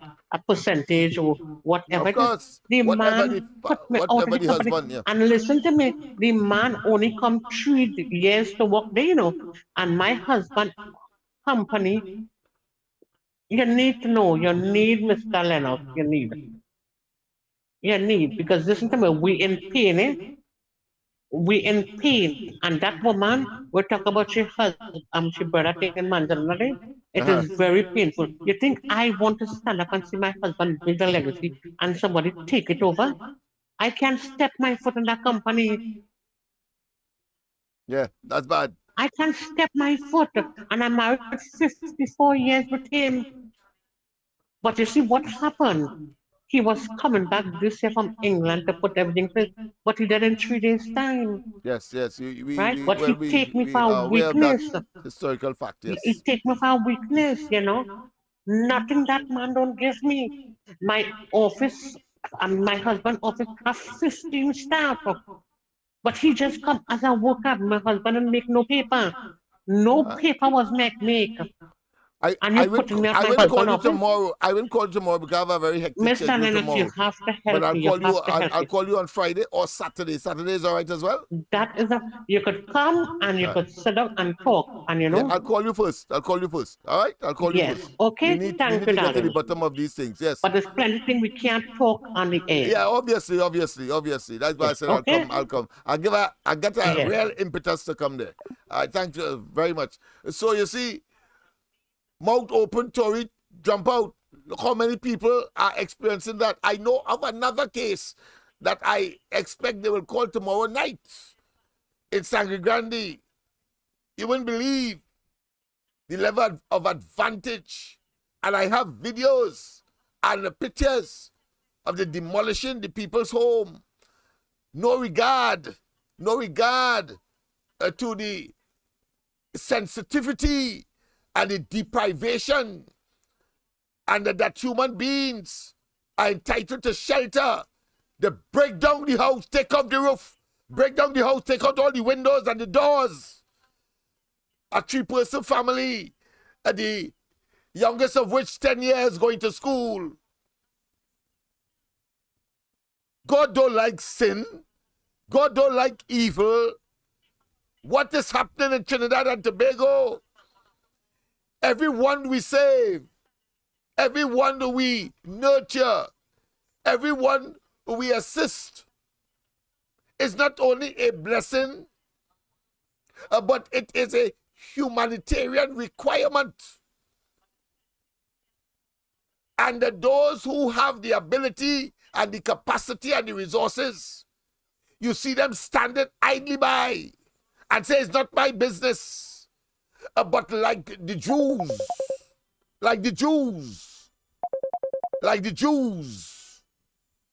percentage or whatever. Of course. The Whatever man put me out of whatever the the company. husband, yeah. And listen to me, the man only come 3 years to work there, you know, and my husband company, you need to know, you need Mr. Lennox, you need, because listen to me, we in pain, eh? We in pain, and that woman, we talk about she she brother taking manzanity. It is very painful. You think I want to stand up and see my husband build a legacy and somebody take it over? I can't step my foot in that company. Yeah, that's bad. I can't step my foot, and I'm married 54 years with him. But you see what happened? He was coming back this year from England to put everything place, but he did in 3 days' time. Yes, yes. Right? But he take me for are a aware of that weakness. historical fact, yes. He take me for a weakness, you know. Nothing that man don't give me. My office, my husband office have 15 staff. But he just come as a worker. My husband and make no paper. No paper was make. And you putting me at my I will husband call you office? tomorrow. I will call you tomorrow because I have a very hectic Mr. schedule Lennox, tomorrow. you have to help But I'll me. call You you. have to help I'll me. call you on Friday or Saturday. Saturday is all right as well. That is you could come and you could sit down and talk, and you know. Yeah, I'll call you first. All right. I'll call you Yes. first. Okay. We need Thank to you, get to the darling. bottom of these things. Yes. But there's plenty of things we can't talk on the air. Yeah, obviously. That's why I said Okay. I'll come. I get a Yes. real impetus to come there. Thank you very much. So you see, mouth open, Tory, jump out. Look how many people are experiencing that. I know of another case that I expect they will call tomorrow night in Sangre Grande. You wouldn't believe the level of advantage. And I have videos and the pictures of the demolishing the people's home. No regard to the sensitivity and the deprivation, and that human beings are entitled to shelter. They break down the house, take off the roof, break down the house, take out all the windows and the doors. A 3-person family, the youngest of which 10 years going to school. God don't like sin. God don't like evil. What is happening in Trinidad and Tobago? Everyone we save, everyone we nurture, everyone we assist is not only a blessing, but it is a humanitarian requirement. And those who have the ability and the capacity and the resources, you see them standing idly by and say, it's not my business. But like the Jews,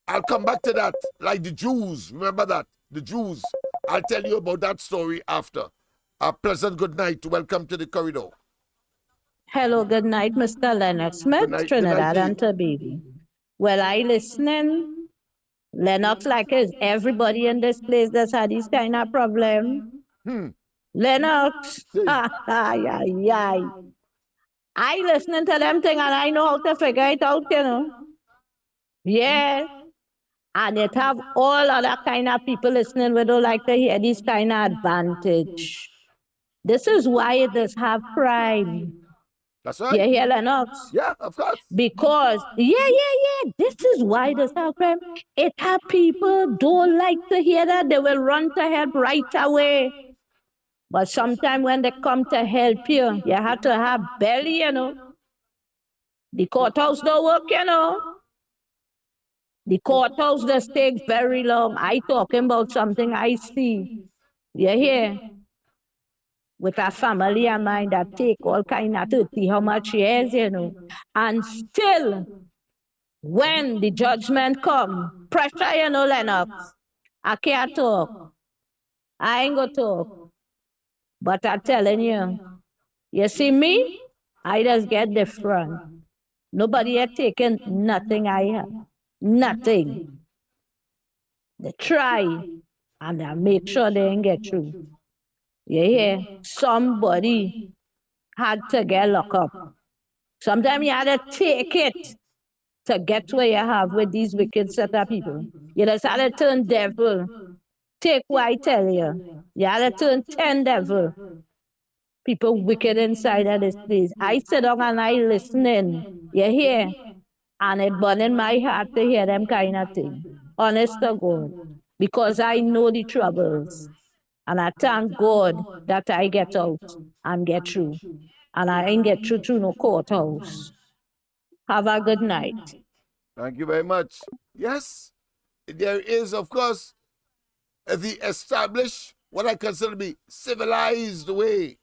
I'll come back to that. Like the Jews, remember that, the Jews. I'll tell you about that story after. A pleasant good night. Welcome to the corridor. Hello, good night, Mr. Lennox Smith, Trinidad and Tobago. Well, I listening. Lennox, like is everybody in this place that's had this kind of problem. Lennox, I listening to them thing and I know how to figure it out, you know. Yeah. And it have all other kind of people listening we don't like to hear this kind of advantage. This is why it does have crime. That's right. You hear, Lennox? Yeah, of course. Because, this is why it does have crime. It have people don't like to hear that. They will run to help right away. But sometimes when they come to help you, you have to have belly, you know. The courthouse don't work, you know. The courthouse does take very long. I talking about something I see. You hear? With a family of mine that take all kind of 30 how much years, you know. And still, when the judgment come, pressure, you know, Lennox, I can't talk. I ain't gonna talk. But I'm telling you, you see me, I just get the front. Nobody had taken nothing I have. Nothing. They try, and I make sure they ain't get through. Yeah, somebody had to get locked up. Sometimes you had to take it to get where you have with these wicked set of people. You just had to turn devil. Take what I tell you. You had to turn 10 devil. People wicked inside of this place. I sit down and I listening. You hear? And it burning my heart to hear them kind of thing. Honest to God. Because I know the troubles. And I thank God that I get out and get through. And I ain't get through no courthouse. Have a good night. Thank you very much. Yes, there is, of course, the established, what I consider to be civilized way.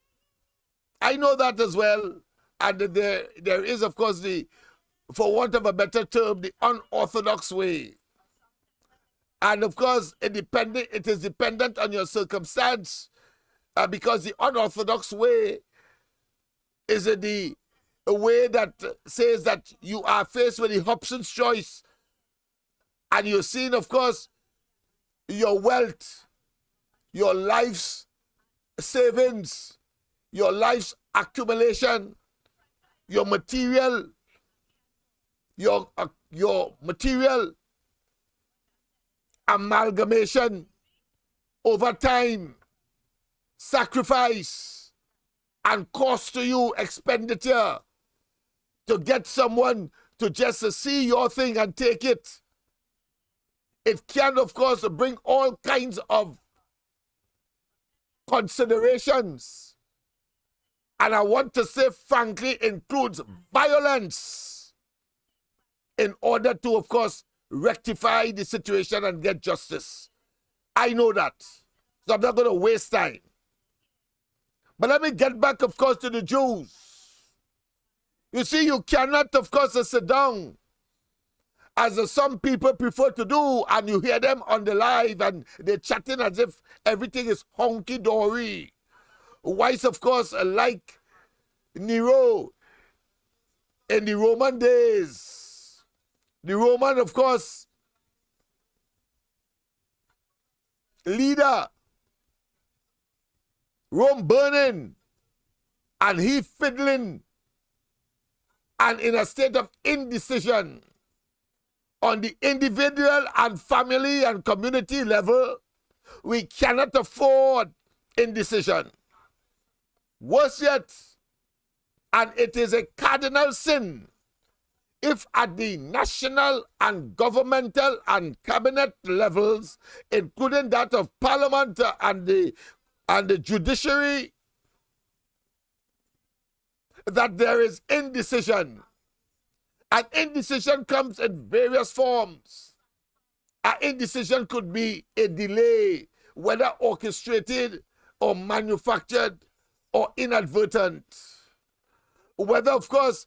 I know that as well. And there is, of course, for want of a better term, the unorthodox way. And of course, it is dependent on your circumstance, because the unorthodox way is a way that says that you are faced with the Hobson's choice, and you're seeing, of course, your wealth, your life's savings, your life's accumulation, your material amalgamation over time, sacrifice, and cost to you expenditure to get someone to just see your thing and take it. It can, of course, bring all kinds of considerations. And I want to say, frankly, includes violence in order to, of course, rectify the situation and get justice. I know that. So I'm not going to waste time. But let me get back, of course, to the Jews. You see, you cannot, of course, sit down, as some people prefer to do, and you hear them on the live, and they're chatting as if everything is honky-dory. Whilst, of course, like Nero in the Roman days, the Roman, of course, leader, Rome burning, and he fiddling, and in a state of indecision on the individual and family and community level. We cannot afford indecision. Worse yet, and it is a cardinal sin if at the national and governmental and cabinet levels, including that of parliament and the judiciary, that there is indecision. And indecision comes in various forms. An indecision could be a delay, whether orchestrated or manufactured or inadvertent. Whether, of course,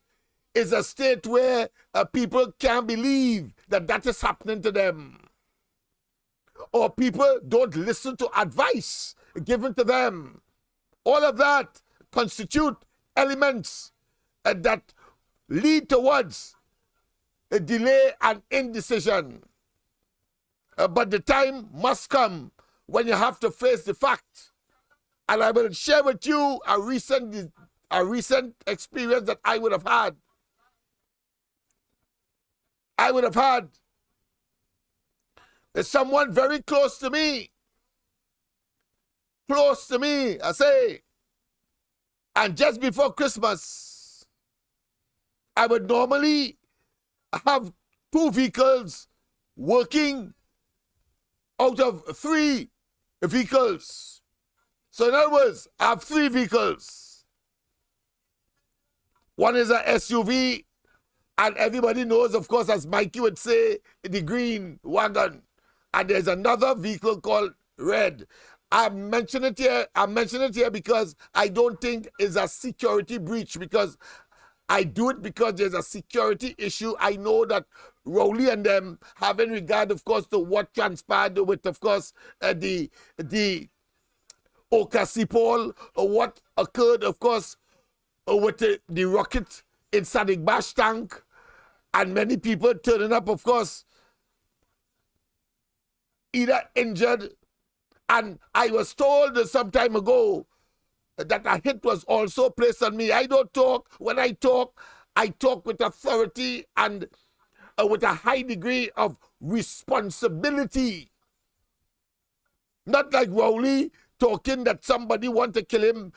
is a state where people can't believe that that is happening to them. Or people don't listen to advice given to them. All of that constitute elements that lead towards a delay and indecision. But the time must come when you have to face the fact. And I will share with you a recent experience that I would have had. Someone very close to me, I say. And just before Christmas, I would normally have 2 vehicles working out of 3 vehicles. So in other words, I have 3 vehicles. One is a SUV, and everybody knows, of course, as Mikey would say, the green wagon. And there's another vehicle called red. I mention it here because I don't think it's a security breach, because I do it because there's a security issue. I know that Rowley and them, having regard, of course, to what transpired with, of course, the Ocasipol, what occurred, of course, with the rocket inside the bash tank, and many people turning up, of course, either injured. And I was told some time ago that a hit was also placed on me. I don't talk. When I talk with authority and with a high degree of responsibility. Not like Rowley talking that somebody want to kill him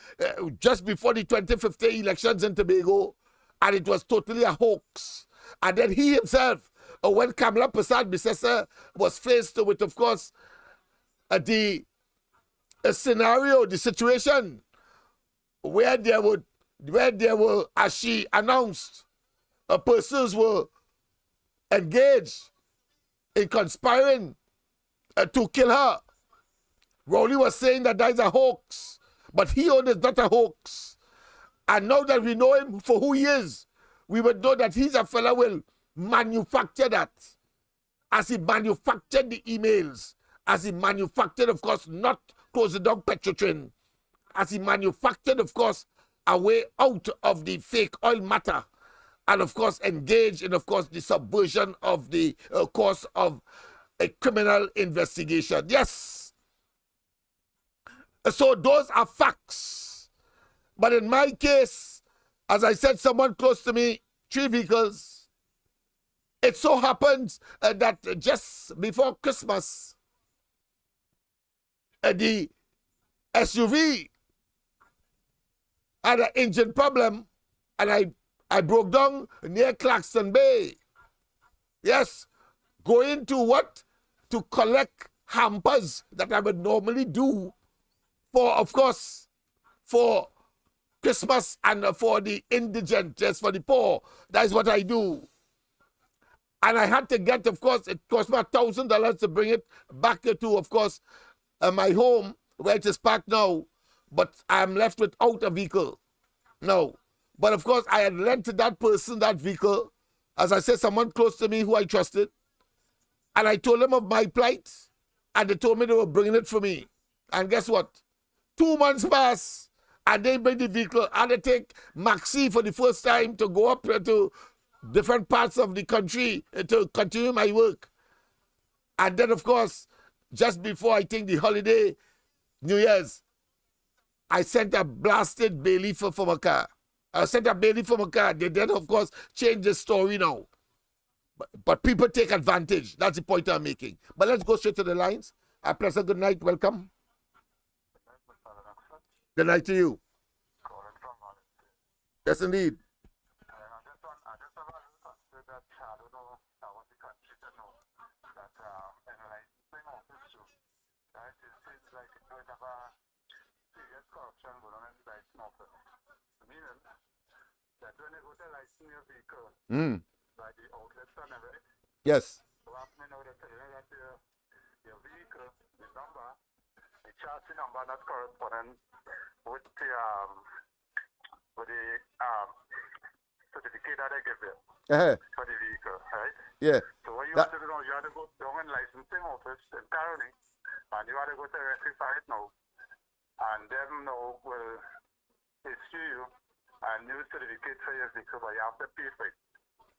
just before the 2015 elections in Tobago, and it was totally a hoax. And then he himself, when Kamala Prasad Bisesa was faced with, of course, the scenario, the situation where there were, as she announced, persons were engaged in conspiring to kill her. Rowley was saying that is a hoax, but he owned is not a hoax. And now that we know him for who he is, we would know that he's a fellow will manufacture that. As he manufactured the emails, as he manufactured, of course, not closing down Petrotrin, as he manufactured, of course, a way out of the fake oil matter, and, of course, engaged in, of course, the subversion of the course of a criminal investigation. Yes. So those are facts. But in my case, as I said, someone close to me, 3 vehicles. It so happens that just before Christmas, the SUV had an engine problem, and I broke down near Claxton Bay. Yes, going to what? To collect hampers that I would normally do for, of course, for Christmas and for the indigent, just for the poor. That is what I do. And I had to get, of course, it cost me $1,000 to bring it back to, of course, my home, where it is parked now. But I'm left without a vehicle. No. But, of course, I had lent to that person that vehicle. As I said, someone close to me who I trusted. And I told them of my plight. And they told me they were bringing it for me. And guess what? 2 months passed. And they bring the vehicle. And they take Maxi for the first time to go up to different parts of the country to continue my work. And then, of course, just before I think the holiday, New Year's, I sent a blasted bailiff for my car. I sent a bailiff for my car. They then, of course, change the story now. But people take advantage. That's the point I'm making. But let's go straight to the lines. Pleasant good night. Welcome. Good night to you. Yes, indeed. that when you go to license your vehicle by the outlets and everything, Yes. so happening now they're telling you that your vehicle, the number, the chassis number not corresponding with the certificate that they give you for the vehicle, right? Yeah. So what you have to do now, you have to go down in licensing office in Caroni, and you have to go to rectify it now, and them now will issue you a new certificate for your vehicle, but you have to pay for it.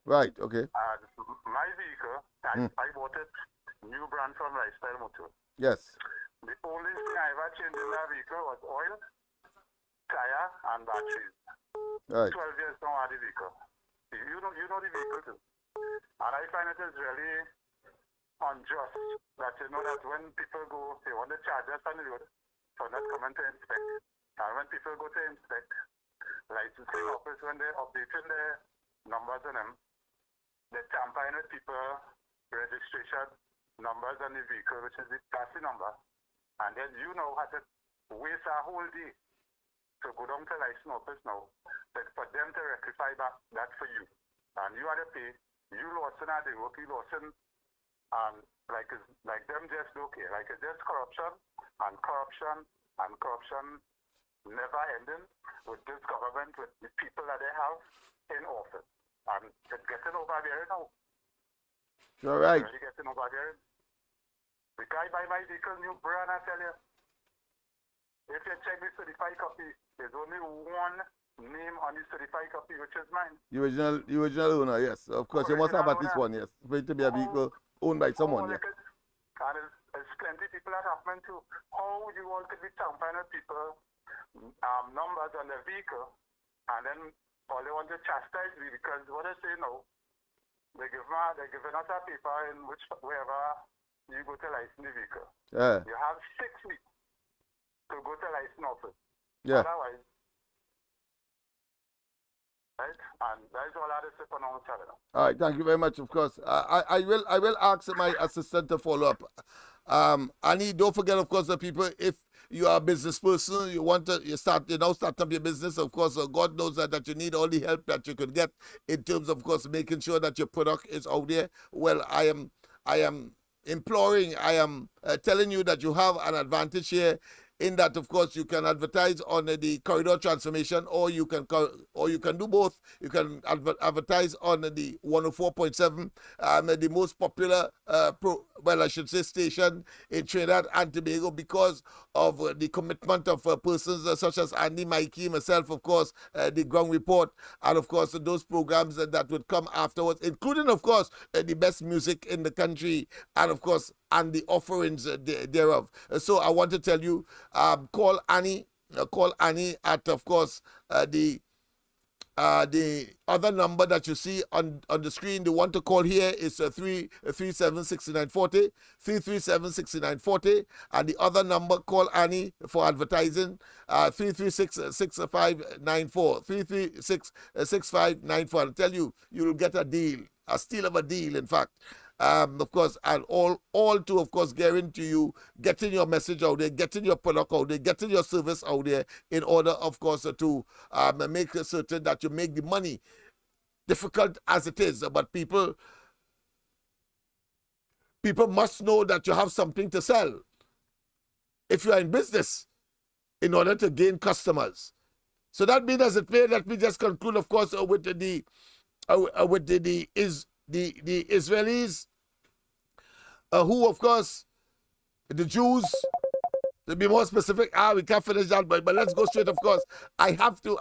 Right. Okay. And my vehicle, I bought it new brand from Lifestyle Motor. Yes. The only thing I ever changed in that vehicle was oil, tire, and batteries. Right. 12 years now on the vehicle. You know the vehicle too. And I find it is really unjust that you know that when people go, they want to charge us on the road for not coming to inspect. And when people go to inspect, licensing office, when they're updating their numbers on them, they're tampering with people registration numbers on the vehicle, which is the chassis number. And then you now have to waste a whole day to go down to license office now, but for them to rectify that for you. And you have to pay. You lost in the work, you lost in, like them just don't care. Like it's just corruption and corruption and corruption never ending with this government, with the people that they have in office. And it's getting over there now. You're right. It's really getting over there. The guy buy my vehicle new brand, I tell you. If you check the certified copy, there's only one name on the certified copy, which is mine. The original owner, yes. Of course, you must have at least one, yes. For it to be a vehicle owned by someone, yes. And there's plenty of people that happen to how you want to be tampering with people numbers on the vehicle, and then all they want to chastise me because what I say now, they're giving us a paper in which wherever you go to license the vehicle. Yeah. You have 6 weeks to go to license office. Yeah. Otherwise, right? And that is all I have to say for now, Charlie. All right, thank you very much. Of course, I will ask my assistant to follow up. Annie, don't forget, of course, the people. If you are a business person, you want to start up your business. Of course, God knows that you need all the help that you could get in terms of course, making sure that your product is out there. Well, I am imploring, I am telling you that you have an advantage here. In that, of course, you can advertise on the corridor transformation, or you can do both. You can advertise on the 104.7, the most popular, station in Trinidad and Tobago, because of the commitment of persons such as Andy, Mikey, myself, of course, the Ground Report, and of course those programs that would come afterwards, including, of course, the best music in the country, and of course, and the offerings thereof. So I want to tell you, call Annie at, of course, the other number that you see on the screen. The one to call here is 337-6940, 337-6940, and the other number, call Annie for advertising, 336-6594, 336-6594. I'll tell you, you'll get a deal, a steal of a deal, in fact. Of course, and all to, of course, guarantee you getting your message out there, getting your product out there, getting your service out there, in order, of course, to make certain that you make the money, difficult as it is. But people must know that you have something to sell if you are in business in order to gain customers. So that being as it may, let me just conclude, of course, with the Israelis, who, of course, the Jews, to be more specific, we can't finish that, but let's go straight. Of course, I have to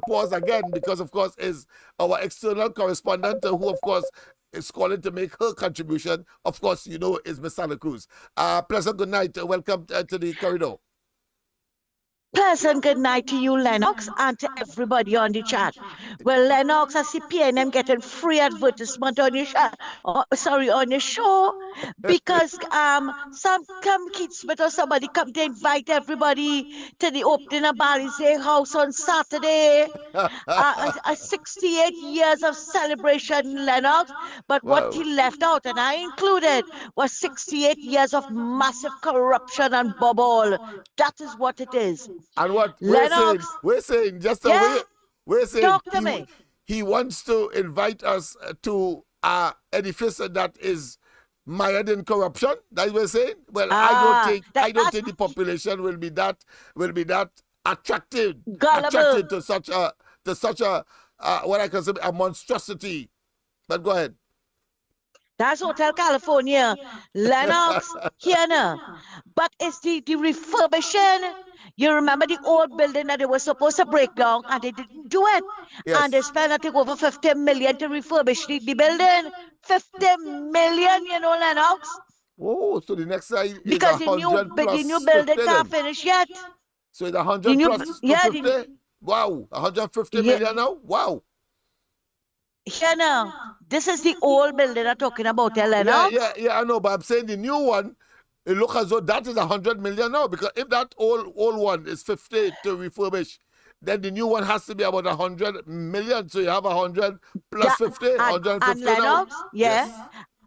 pause again because, of course, is our external correspondent who, of course, is calling to make her contribution. Of course, you know, is Miss Santa Cruz. Pleasant good night. Welcome to the corridor. Pleasant good night to you, Lennox, and to everybody on the chat. Well, Lennox, I see PNM getting free advertisement on your on your show, because some kids or somebody come to invite everybody to the opening of Balizé House on Saturday. 68 years of celebration, Lennox, but what he left out, and I included, was 68 years of massive corruption and bubble. That is what it is. And what Lennox, we're saying just We're saying Talk to me. he wants to invite us to an edifice that is mired in corruption. That's what we're saying. Well, I don't think the population will be that attracted to such a what I consider a monstrosity. But go ahead. That's Hotel California, Lennox, here now. But it's the refurbishing. You remember the old building that they were supposed to break down and they didn't do it. Yes. And they spent, I think, over 50 million to refurbish the building. 50 million, you know, Lennox. Oh, so the next side is because 100 plus the new building 50 can't then. finish yet. So it's 100 plus 50? Wow, 150 million now? Wow. Here now, this is the old building I'm talking about, Lennox. Yeah, I know, but I'm saying the new one, it looks as though that is 100 million now, because if that old one is 50 to refurbish, then the new one has to be about 100 million. So you have 100 plus 50, 150 and Lennox, now. Yes.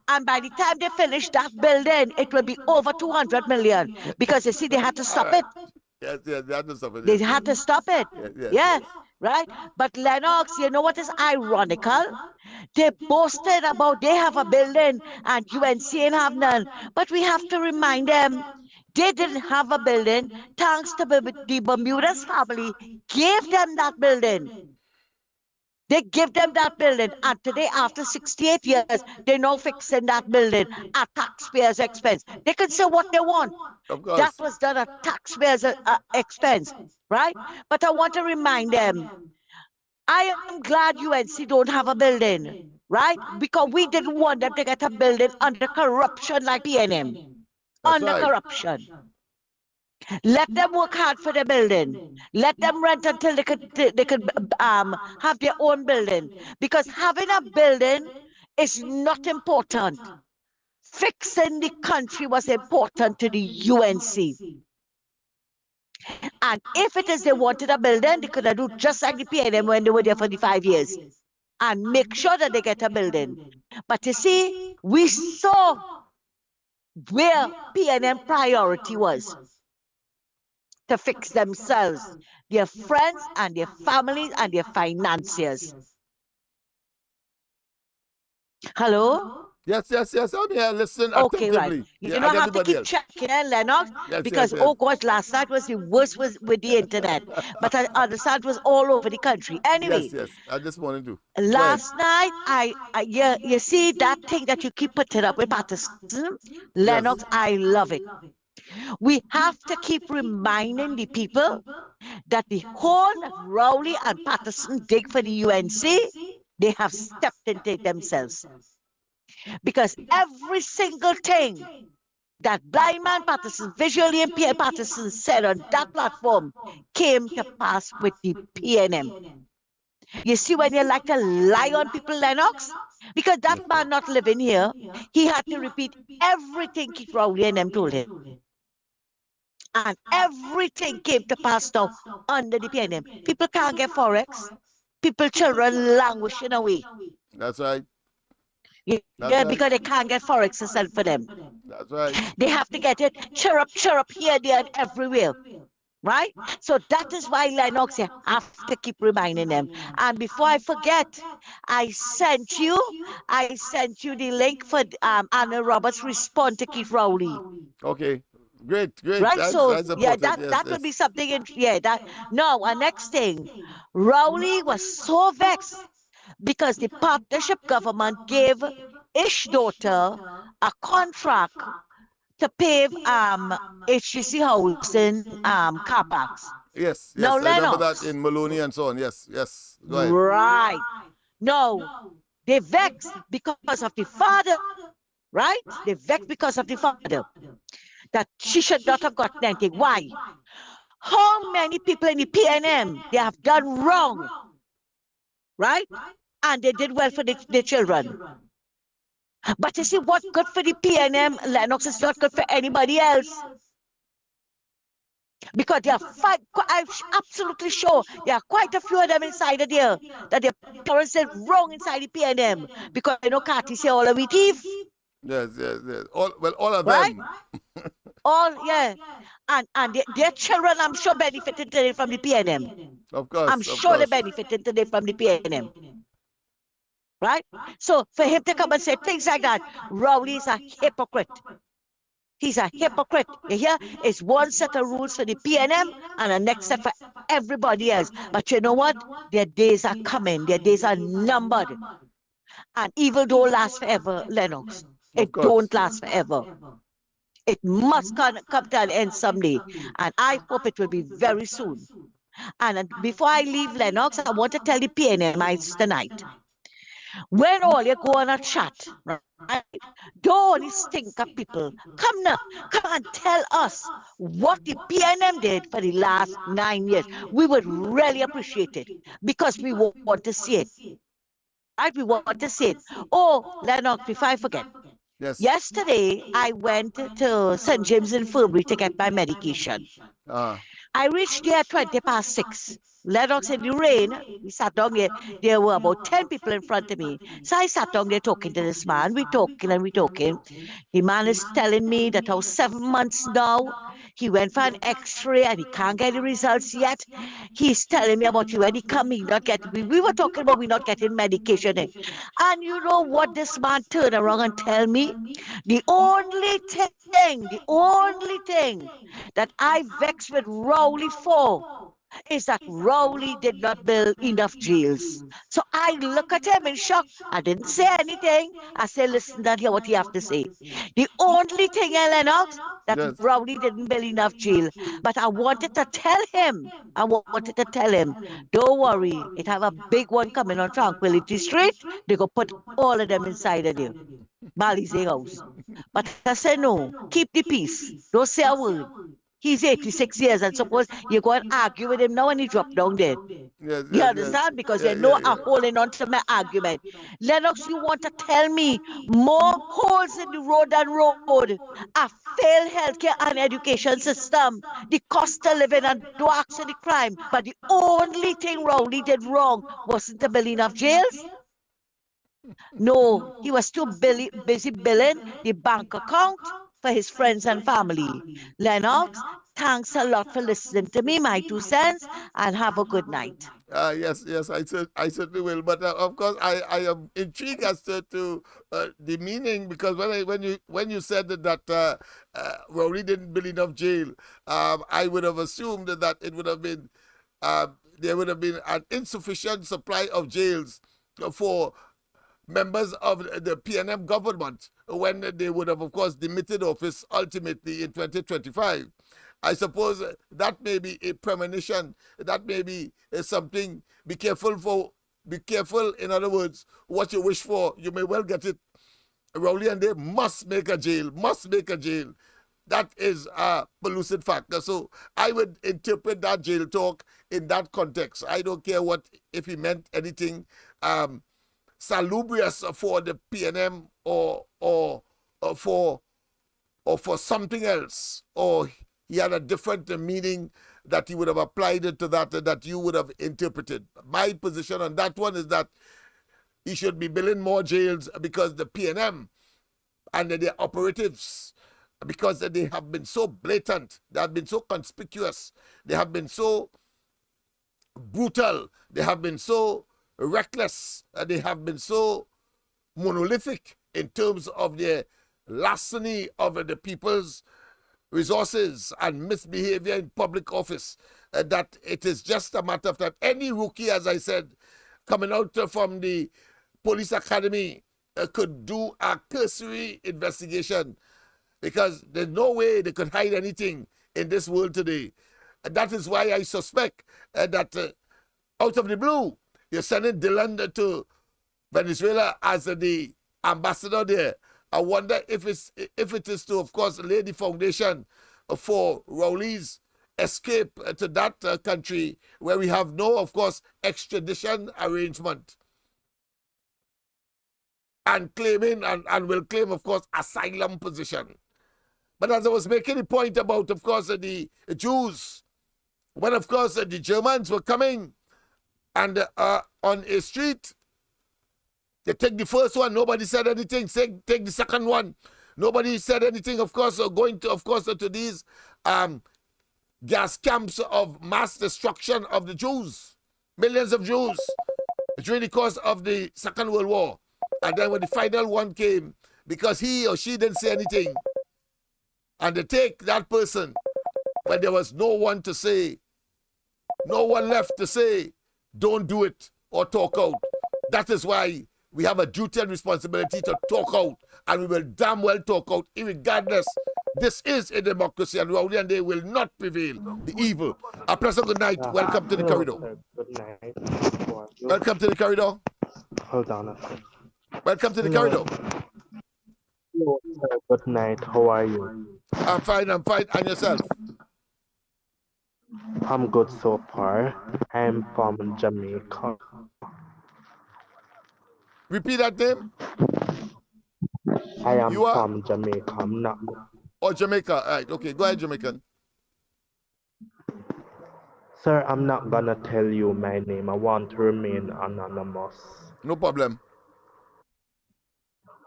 And by the time they finish that building, it will be over 200 million. Because you see, they had to stop it. Yes, they had to stop it. They had to stop it. Yes. Right? But Lennox, you know what is ironical? They boasted about they have a building and UNC ain't have none. But we have to remind them they didn't have a building. Thanks to the Bermudez family gave them that building. They give them that building, and today, after 68 years, they're now fixing that building at taxpayers' expense. They can say what they want. Of course. That was done at taxpayers' expense, right? But I want to remind them, I am glad UNC don't have a building, right? Because we didn't want them to get a building under corruption like PNM. Under corruption. Let them work hard for the building. Let them rent until they could have their own building. Because having a building is not important. Fixing the country was important to the UNC. And if it is they wanted a building, they could have done just like the PNM when they were there for the 5 years. And make sure that they get a building. But you see, we saw where PNM priority was. To fix themselves, their friends and their families and their financiers. Hello? Yes. I'm here. Listen okay, attentively. Right. You don't have to keep checking, Lennox, because, oh God, last night was the worst with the internet. But I understand it was all over the country. Anyway. Yes. I just wanted to. Last night, you see that thing that you keep putting up with Patterson? Lennox, I love it. We have to keep reminding the people that the whole Rowley and Patterson dig for the UNC, they have stepped into it themselves. Because every single thing that blind man Patterson, visually impaired Patterson said on that platform came to pass with the PNM. You see when you like to lie on people, Lennox? Because that man not living here, he had to repeat everything Keith Rowley and them told him. And everything came to pass now under the PNM. People can't get Forex. People, children languishing away. That's right. Because they can't get Forex to sell for them. That's right. They have to get it chirrup here, there, and everywhere. Right? So that is why Lennox, you have to keep reminding them. And before I forget, I sent you the link for Anna Roberts' response to Keith Rowley. Okay. Great. Right, that would be something. Now, our next thing, Rowley was so vexed because the partnership government gave his daughter a contract to pave HTC housing car parks. Yes. Now, I remember Lennox, that in Maloney and so on. Yes. Go ahead. Right. No, they vexed because of the father. Right? They vexed because of the father. That she should not have gotten anything. Why? How many people in the PNM they have done wrong, right? And they did well for the children. But you see, what's good for the PNM, Lennox, is not good for anybody else. Because they are I'm absolutely sure there are quite a few of them inside of there that their parents did wrong inside the PNM. Because Carty say all of we thief. Yes. All of right? them. And their children, I'm sure, benefited from the PNM. Of course. I'm sure they benefited today from the PNM. Right? So for him to come and say things like that, Rowley is a hypocrite. He's a hypocrite. You hear? It's one set of rules for the PNM and a next set for everybody else. But you know what? Their days are coming. Their days are numbered. And evil don't last forever, Lennox. It don't last forever. It must come to an end someday. And I hope it will be very soon. And before I leave Lennox, I want to tell the PNMites tonight. When all you go on a chat, right? Don't only stink of people. Come now, come and tell us what the PNM did for the last 9 years. We would really appreciate it because we want to see it. Right? We want to see it. Oh, Lennox, before I forget. Yes. Yesterday, I went to St. James Infirmary to get my medication. I reached there at 6:20. Lennox in the rain. We sat down there. There were about 10 people in front of me. So I sat down there talking to this man. We talking and we talking. The man is telling me that how 7 months now, he went for an x-ray and he can't get the results yet. He's telling me about when he come, he not get. We were talking about we not getting medication in. And you know what this man turned around and tell me? The only thing that I vexed with Rowley for is that Rowley did not build enough jails. So I look at him in shock. I didn't say anything. I said, listen, don't hear what you have to say. The only thing, Lennox, that Rowley didn't build enough jail. But I wanted to tell him, don't worry, it have a big one coming on Tranquility Street. They go put all of them inside of there. Balize house. But I said, no, keep the peace. Don't say a word. He's 86 years, and suppose you go and argue with him now and he drop down dead. You understand? Because they know I'm holding on to my argument. Lennox, you want to tell me more holes in the road than road, a failed healthcare and education system, the cost of living and dwarfs of the crime. But the only thing Rowley did wrong wasn't to build enough jails. No, he was too busy billing the bank account for his friends and family. Lennox, thanks a lot for listening to me, my 2 cents, and have a good night. Yes, I certainly will. But of course, I am intrigued as to the meaning, because when you said that Rowley didn't build enough jail, I would have assumed that it would have been there would have been an insufficient supply of jails for members of the PNM government when they would have, of course, demitted office ultimately in 2025. I suppose that may be a premonition. That may be something. Be careful, in other words, what you wish for, you may well get it. Rowley and they must make a jail. That is a pellucid factor. So I would interpret that jail talk in that context. I don't care if he meant anything salubrious for the PNM or for something else, or he had a different meaning that he would have applied it to that you would have interpreted. My position on that one is that he should be building more jails because the PNM and their operatives, because they have been so blatant, they have been so conspicuous, they have been so brutal, they have been so reckless, they have been so monolithic in terms of their larceny of the people's resources and misbehavior in public office, that it is just a matter of that any rookie, as I said, coming out from the police academy could do a cursory investigation, because there's no way they could hide anything in this world today. That is why I suspect that out of the blue, you're sending Dylan to Venezuela as the ambassador there. I wonder if it is to, of course, lay the foundation for Rowley's escape to that country where we have no, of course, extradition arrangement. And claiming, and will claim, of course, asylum position. But as I was making the point about, of course, the Jews, when, of course, the Germans were coming and on a street, they take the first one, nobody said anything. Take the second one, nobody said anything. Of course, going to, of course, to these gas camps of mass destruction of the Jews, millions of Jews, during the course of the Second World War. And then when the final one came, because he or she didn't say anything, and they take that person when there was no one to say, no one left to say, don't do it or talk out. That is why we have a duty and responsibility to talk out, and we will damn well talk out, irregardless. This is a democracy, and Rowley and they will not prevail the evil. A pleasant good night. Welcome to the corridor. Sir. Good night. Welcome to the corridor. Hold on a second. Welcome to the corridor. Hello, sir. Good night. How are you? I'm fine. And yourself? I'm good so far. I'm from Jamaica. Repeat that name. I am from Jamaica. I'm not. Oh, Jamaica. All right. Okay. Go ahead, Jamaican. Sir, I'm not gonna tell you my name. I want to remain anonymous. No problem.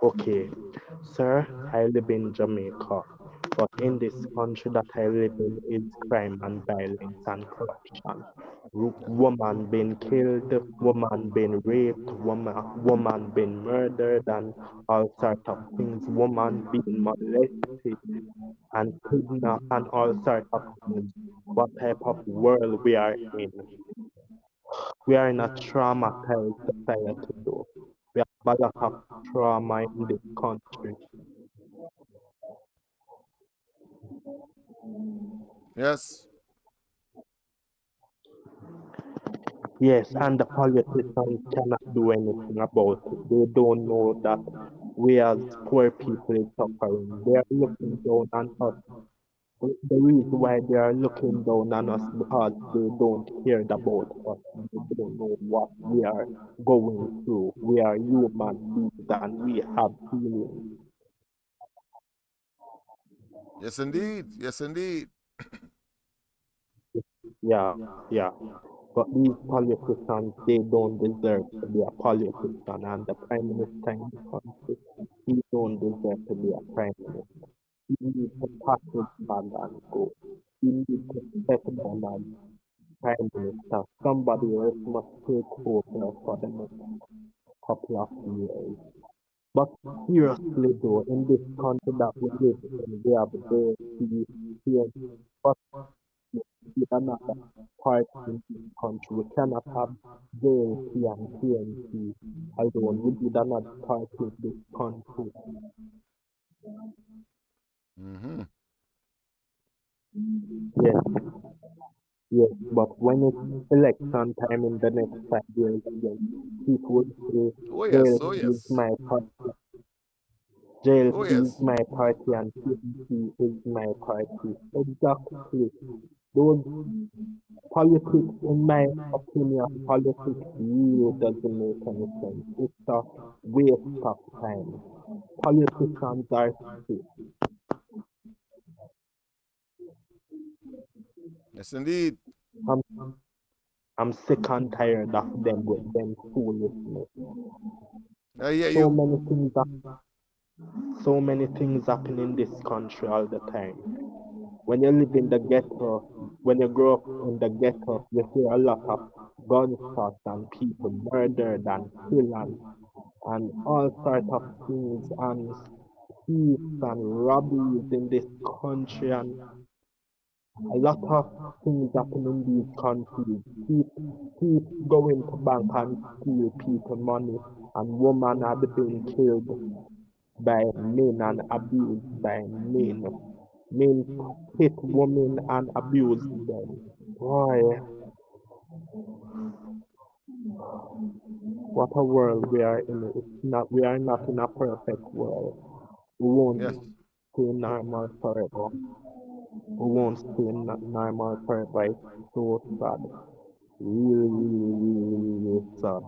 Okay. Sir, I live in Jamaica. But in this country that I live in is crime and violence and corruption. Woman being killed, woman being raped, woman being murdered, and all sorts of things. Woman being molested and kidnapped and all sorts of things. What type of world we are in? We are in a traumatized society though. We have a lot of trauma in this country. Yes. Yes, and the politicians cannot do anything about it. They don't know that we as poor people is suffering. They are looking down on us. The reason why they are looking down on us because they don't care about us. They don't know what we are going through. We are human beings and we have feelings. Yes, indeed. Yes, indeed. Yeah. But these politicians, they don't deserve to be a politician, and the prime minister in the country, he don't deserve to be a prime minister. He needs to pack his bag and go. He needs to step down as prime minister. Somebody else must take over for the next couple of years. But seriously though, in this country that we live in, we have the here, but we are not part in this country. We cannot have JLP and TNT alone. We did not part in this country. Mm-hmm. Yes, but when it's election time in the next 5 years again, people will say JLP is my party. JLP is my party and TNT is my party. Exactly. Those politics, in my opinion, politics really doesn't make any sense. It's a waste of time. Politicians are sick. Yes, indeed. I'm sick and tired of them with them foolishness. I hear you. So many things happen in this country all the time. When you live in the ghetto, when you grow up in the ghetto, you hear a lot of gunshots and people murdered and killed and all sorts of things and thieves and robberies in this country, and a lot of things happen in these countries. Thieves go into bank and steal people money, and women are being killed by men and abused by men. Men hit women and abuse them. Boy, what a world we are in. We are not in a perfect world. We won't stay normal forever. We won't stay normal forever. It's so sad. Really sad.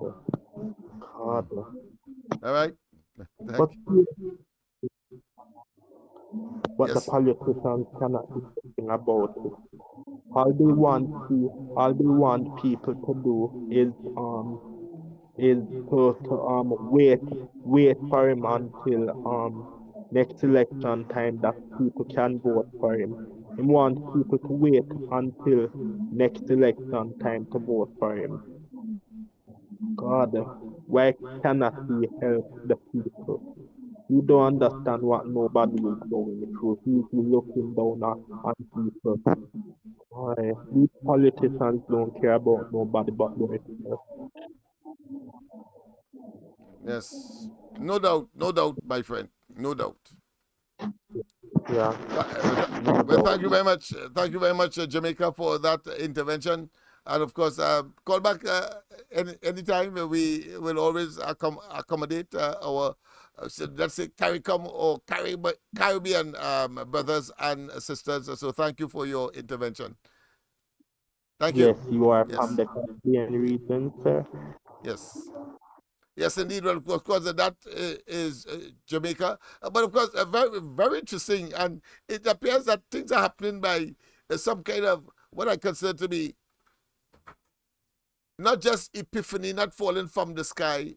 God. All right. But the politicians cannot do anything about it. All they want people to do is to wait for him until next election time that people can vote for him. He wants people to wait until next election time to vote for him. God, why cannot he help the people? You don't understand what nobody is going through. He's looking down on people. Why? These politicians don't care about nobody but themselves. Yes. No doubt, my friend. No doubt. Yeah. Well, thank you very much. Thank you very much, Jamaica, for that intervention. And of course, call back anytime. We will always accommodate our, so let's say, CARICOM or Caribbean brothers and sisters. So thank you for your intervention. Thank you. Yes, you are from the Caribbean region, sir. Yes. Yes, indeed. Well, of course, that is Jamaica. But of course, very, very interesting. And it appears that things are happening by some kind of what I consider to be not just epiphany, not falling from the sky,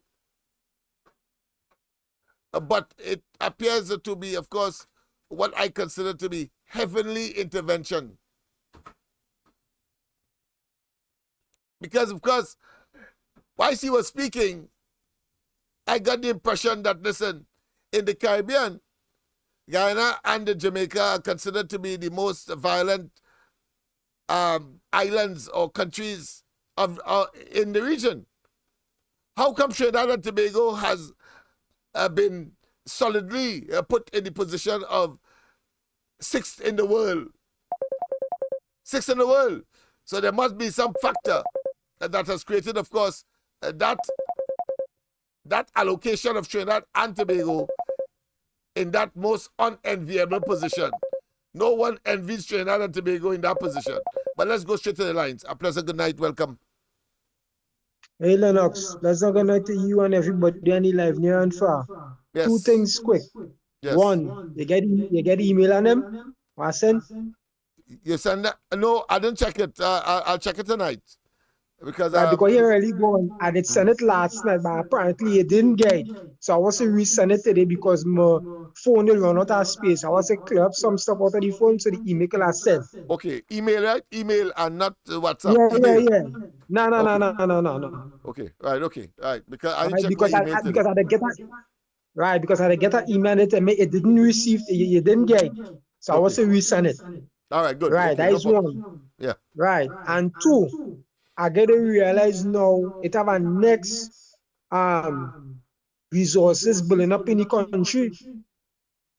but it appears to be, of course, what I consider to be heavenly intervention. Because, of course, while she was speaking, I got the impression that, listen, in the Caribbean, Guyana and Jamaica are considered to be the most violent islands or countries in the region. How come Trinidad and Tobago has been solidly put in the position of sixth in the world? Sixth in the world. So there must be some factor that has created, of course, that allocation of Trinidad and Tobago in that most unenviable position. No one envies Trinidad and Tobago in that position. But let's go straight to the lines. A pleasant good night. Welcome. Hey Lennox, pleasant good night to you and everybody on the live near and far. Yes. 2 things quick. Yes. 1, you get email on them? I send? You send that? No, I didn't check it. I'll check it tonight. Because you really going, I did send it last night, but apparently it didn't get it. So I was to resend it today because my phone will run out of space. I was to clear up some stuff out of the phone so the email can I send. Okay, email, right? Email and not WhatsApp. Yeah. No. Okay, right. Because I didn't check because my email today. because I did get that. Right, because I did get an email and it didn't receive, you didn't get it. So I was to resend it. All right, good. Right, okay, that no is problem. 1. Yeah. Right, and 2, I get to realize now it have a next resources building up in the country.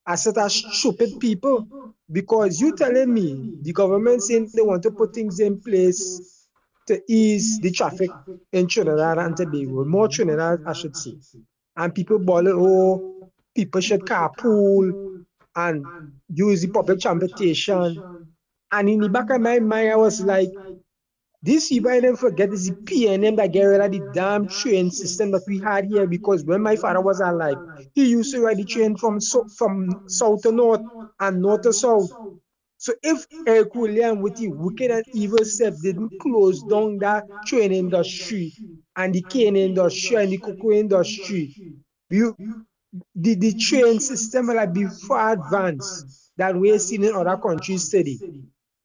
I said that stupid people, because you telling me the government saying they want to put things in place to ease the traffic in Trinidad and Tobago, more Trinidad I should say. And people bawling, people should carpool and use the public transportation. And in the back of my mind, I was like, this people I never forget is the PNM that get rid of the damn train system that we had here, because when my father was alive, he used to ride the train from south to north and north to south. So if Eric William with the wicked and evil self didn't close down that train industry and the cane industry and the cocoa industry, the train system will be far advanced than we're seeing in other countries today.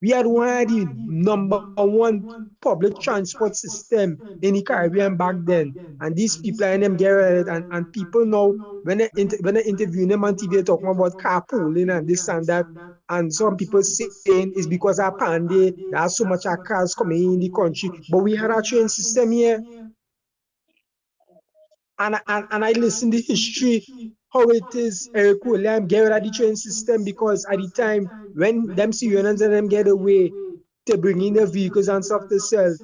We had one of the #1 public transport system in the Caribbean back then, and these people and them get rid of it, and people now when they interview them on TV, they're talking about carpooling and this and that, and some people saying it's because of Panday there are so much cars coming in the country, but we had a train system here. And I listen to history, how it is Eric William get rid of the train system, because at the time when them Syrians and them get away to bring in the vehicles and stuff to sell,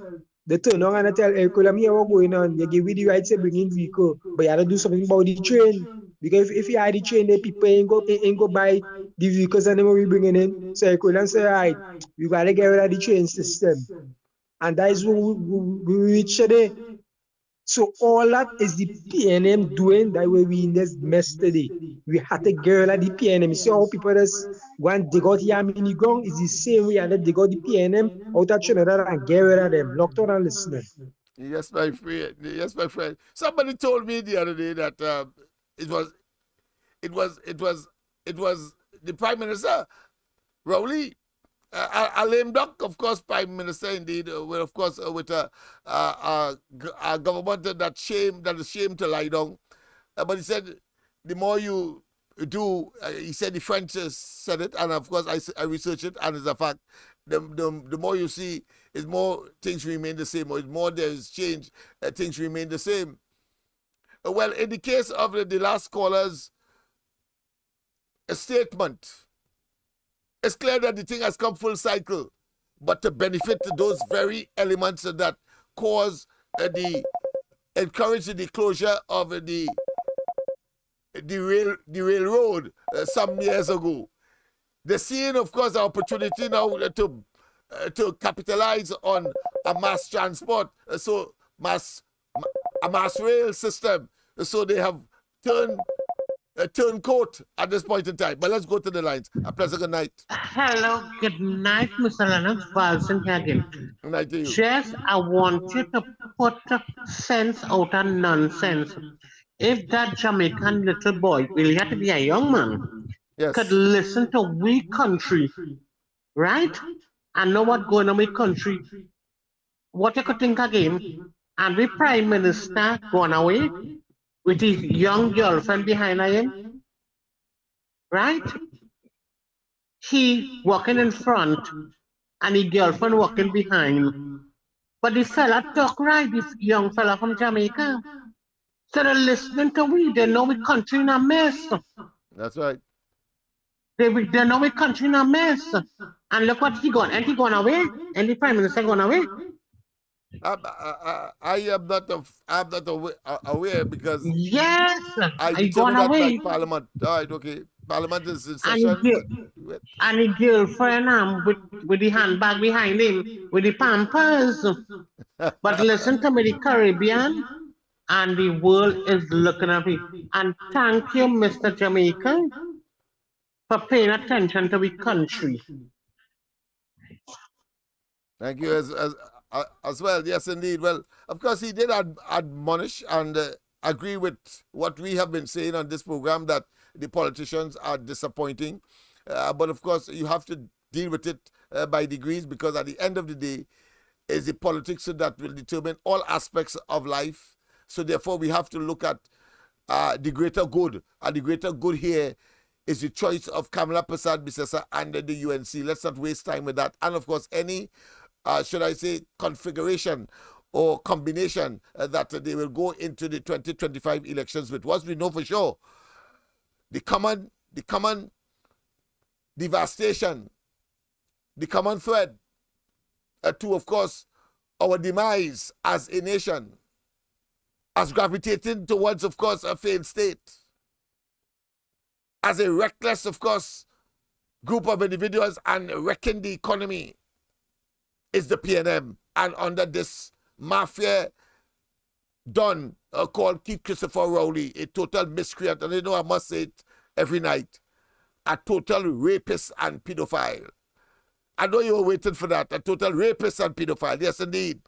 they turn on and tell Eric William, here what's going on, you give me the right to bring in vehicle, but you have to do something about the train, because if you had the train, the people ain't go buy the vehicles and them will be bringing in. So Eric William say, right, you gotta get rid of the train system, and that is what we reach today. So all that is the PNM doing that way we in this mess today. We had to get rid of the PNM. You see how people just go and dig out yam in the ground? It's the same way they dig out the PNM out of Trinidad and get rid of them. Locked on and listening. Yes, my friend. Yes, my friend. Somebody told me the other day that it was the Prime Minister, Rowley a lame duck, of course, Prime Minister, indeed, of course, with a government that is shamed to lie down. But he said, the more you do, he said the French said it, and of course I researched it, and it's a fact. The more you see, is more things remain the same, or the more there is change, things remain the same. Well, in the case of the last caller's statement, it's clear that the thing has come full cycle, but to benefit those very elements that encourage the closure of the railroad some years ago. They're seeing, of course, the opportunity now to capitalize on a mass transport, a mass rail system. So they have turncoat at this point in time. But let's go to the lines. A pleasant good night. Hello, good night, Mr. Lennox. Valson here again. Good night to you. Just, I want you to put sense out of nonsense. If that Jamaican little boy, really had to be a young man, yes, could listen to we country, right? And know what's going on with country, what you could think again, and the Prime Minister gone away with his young girlfriend behind him, right? He walking in front and his girlfriend walking behind. But the fella talk right, this young fella from Jamaica. So they're listening to we, they know we country in a mess. That's right. They know we country in a mess. And look what he gone. And he gone away? And the Prime Minister gone away? I am not aware because yes, I gone that away. by Parliament. All right, okay. Parliament is in session. And his girlfriend with the handbag behind him, with the pampers. But listen to me, the Caribbean and the world is looking at me. And thank you, Mr. Jamaica, for paying attention to the country. Thank you as well. Yes, indeed. Well, of course, he did admonish and agree with what we have been saying on this program, that the politicians are disappointing. But of course, you have to deal with it by degrees, because at the end of the day, it's the politics that will determine all aspects of life. So therefore, we have to look at the greater good. And the greater good here is the choice of Kamala Persad-Bissessar under the UNC. Let's not waste time with that. And of course, any, should I say, configuration or combination that they will go into the 2025 elections with. Once we know for sure, the common devastation, the common thread to, of course, our demise as a nation, as gravitating towards, of course, a failed state, as a reckless, of course, group of individuals and wrecking the economy, is the PNM. And under this mafia don called Keith Christopher Rowley, a total miscreant, and I must say it every night, a total rapist and pedophile. I know you were waiting for that, a total rapist and pedophile. Yes, indeed.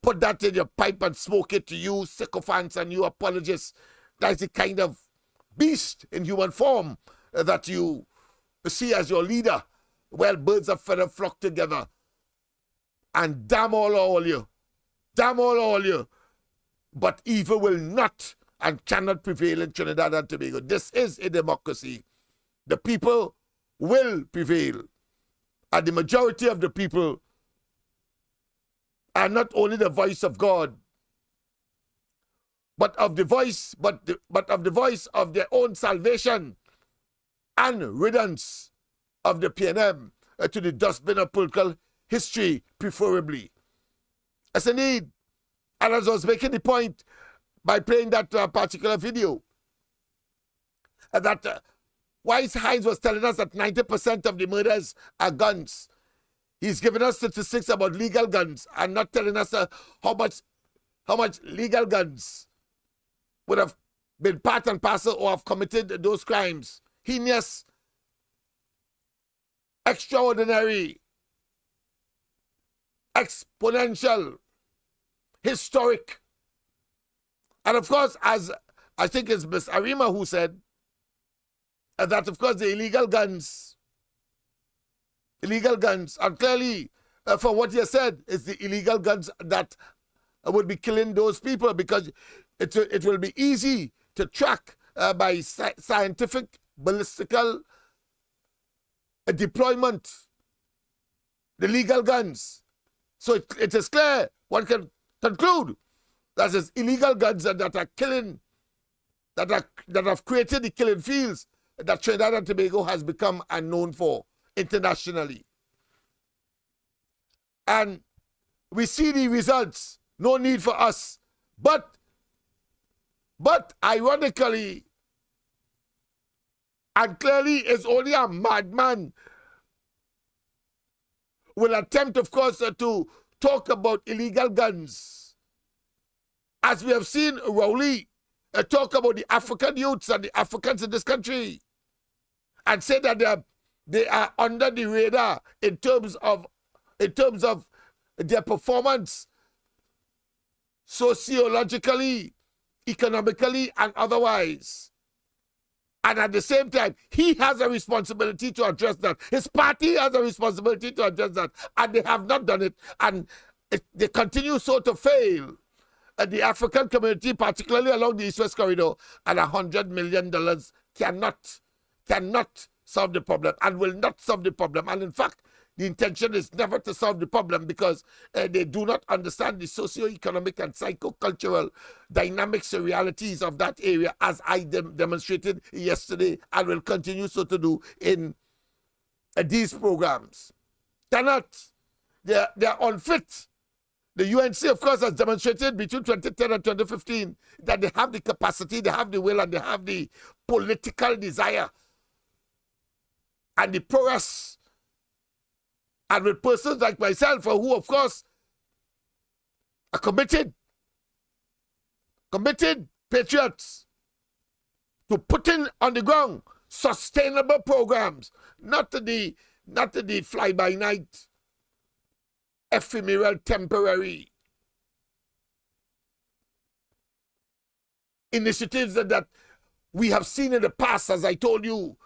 Put that in your pipe and smoke it to you sycophants and you apologists. That's the kind of beast in human form that you see as your leader. Well, birds of feather flock together. And damn all you. Damn all you. But evil will not and cannot prevail in Trinidad and Tobago. This is a democracy. The people will prevail. And the majority of the people are not only the voice of God, but of the voice, but of the voice of their own salvation and riddance of the PNM to the dustbin of political history, preferably. As a need, and as I was making the point by playing that particular video, that Wise Hines was telling us that 90% of the murders are guns. He's giving us statistics about legal guns and not telling us how much legal guns would have been part and parcel or have committed those crimes. Heinous, extraordinary, exponential, historic. And of course, as I think it's Miss Arima who said, that of course the illegal guns illegal guns. And clearly, from what you said, it's the illegal guns that would be killing those people, because it will be easy to track by scientific ballistical deployment the legal guns. So it is clear, one can conclude that it's illegal guns that are killing, that have created the killing fields that Trinidad and Tobago has become and known for internationally. And we see the results. No need for us. But ironically, and clearly, it's only a madman will attempt, of course, to talk about illegal guns. As we have seen Rowley talk about the African youths and the Africans in this country, and say that they are under the radar in terms of their performance sociologically, economically, and otherwise. And at the same time, he has a responsibility to address that. His party has a responsibility to address that. And they have not done it. And they continue so to fail. And the African community, particularly along the East-West Corridor, and $100 million cannot solve the problem and will not solve the problem. And in fact, the intention is never to solve the problem, because they do not understand the socio-economic and psycho-cultural dynamics and realities of that area, as I demonstrated yesterday and will continue so to do in these programs. Cannot. They are unfit. The UNC, of course, has demonstrated between 2010 and 2015 that they have the capacity, they have the will, and they have the political desire and the prowess. And with persons like myself, who, of course, are committed patriots to putting on the ground sustainable programs, not to the fly-by-night, ephemeral, temporary initiatives that we have seen in the past. As I told you,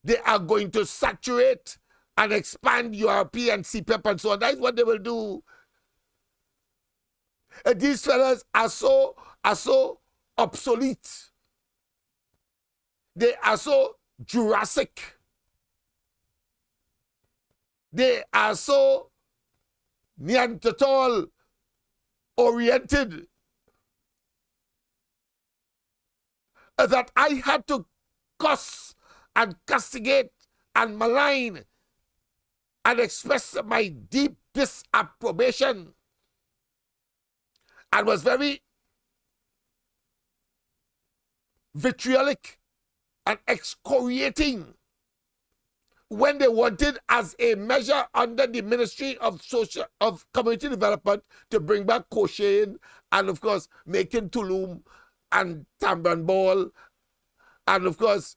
they are going to saturate and expand URP and CPEP and so on. That's what they will do. And these fellas are so obsolete. They are so Jurassic. They are so Neanderthal oriented that I had to cuss and castigate and malign and express my deep disapprobation, and was very vitriolic and excoriating when they wanted, as a measure under the Ministry of Community Development, to bring back crocheting and, of course, making Tulum and Tambran Ball, and, of course,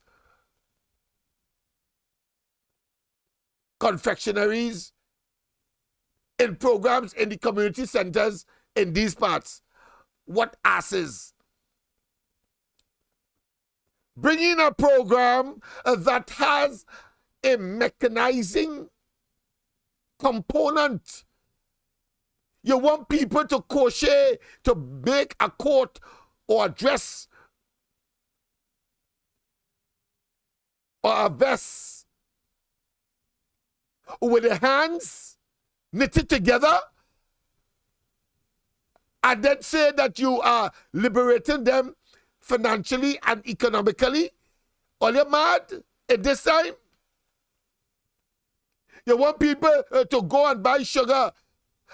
confectionaries in programs in the community centers in these parts. What asses. Bringing a program that has a mechanizing component. You want people to crochet, to make a coat or a dress or a vest with the hands knitted together, and then say that you are liberating them financially and economically? Are you mad at this time? You want people to go and buy sugar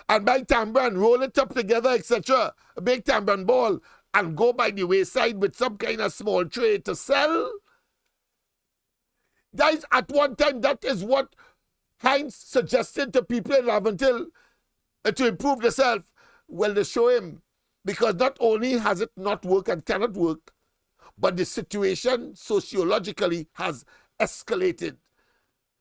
and buy tambran, roll it up together, etc., make tambran ball, and go by the wayside with some kind of small tray to sell? Guys, at one time, that is what Heinz suggested to people in Laventille to improve themselves. Well, they show him, because not only has it not worked and cannot work, but the situation sociologically has escalated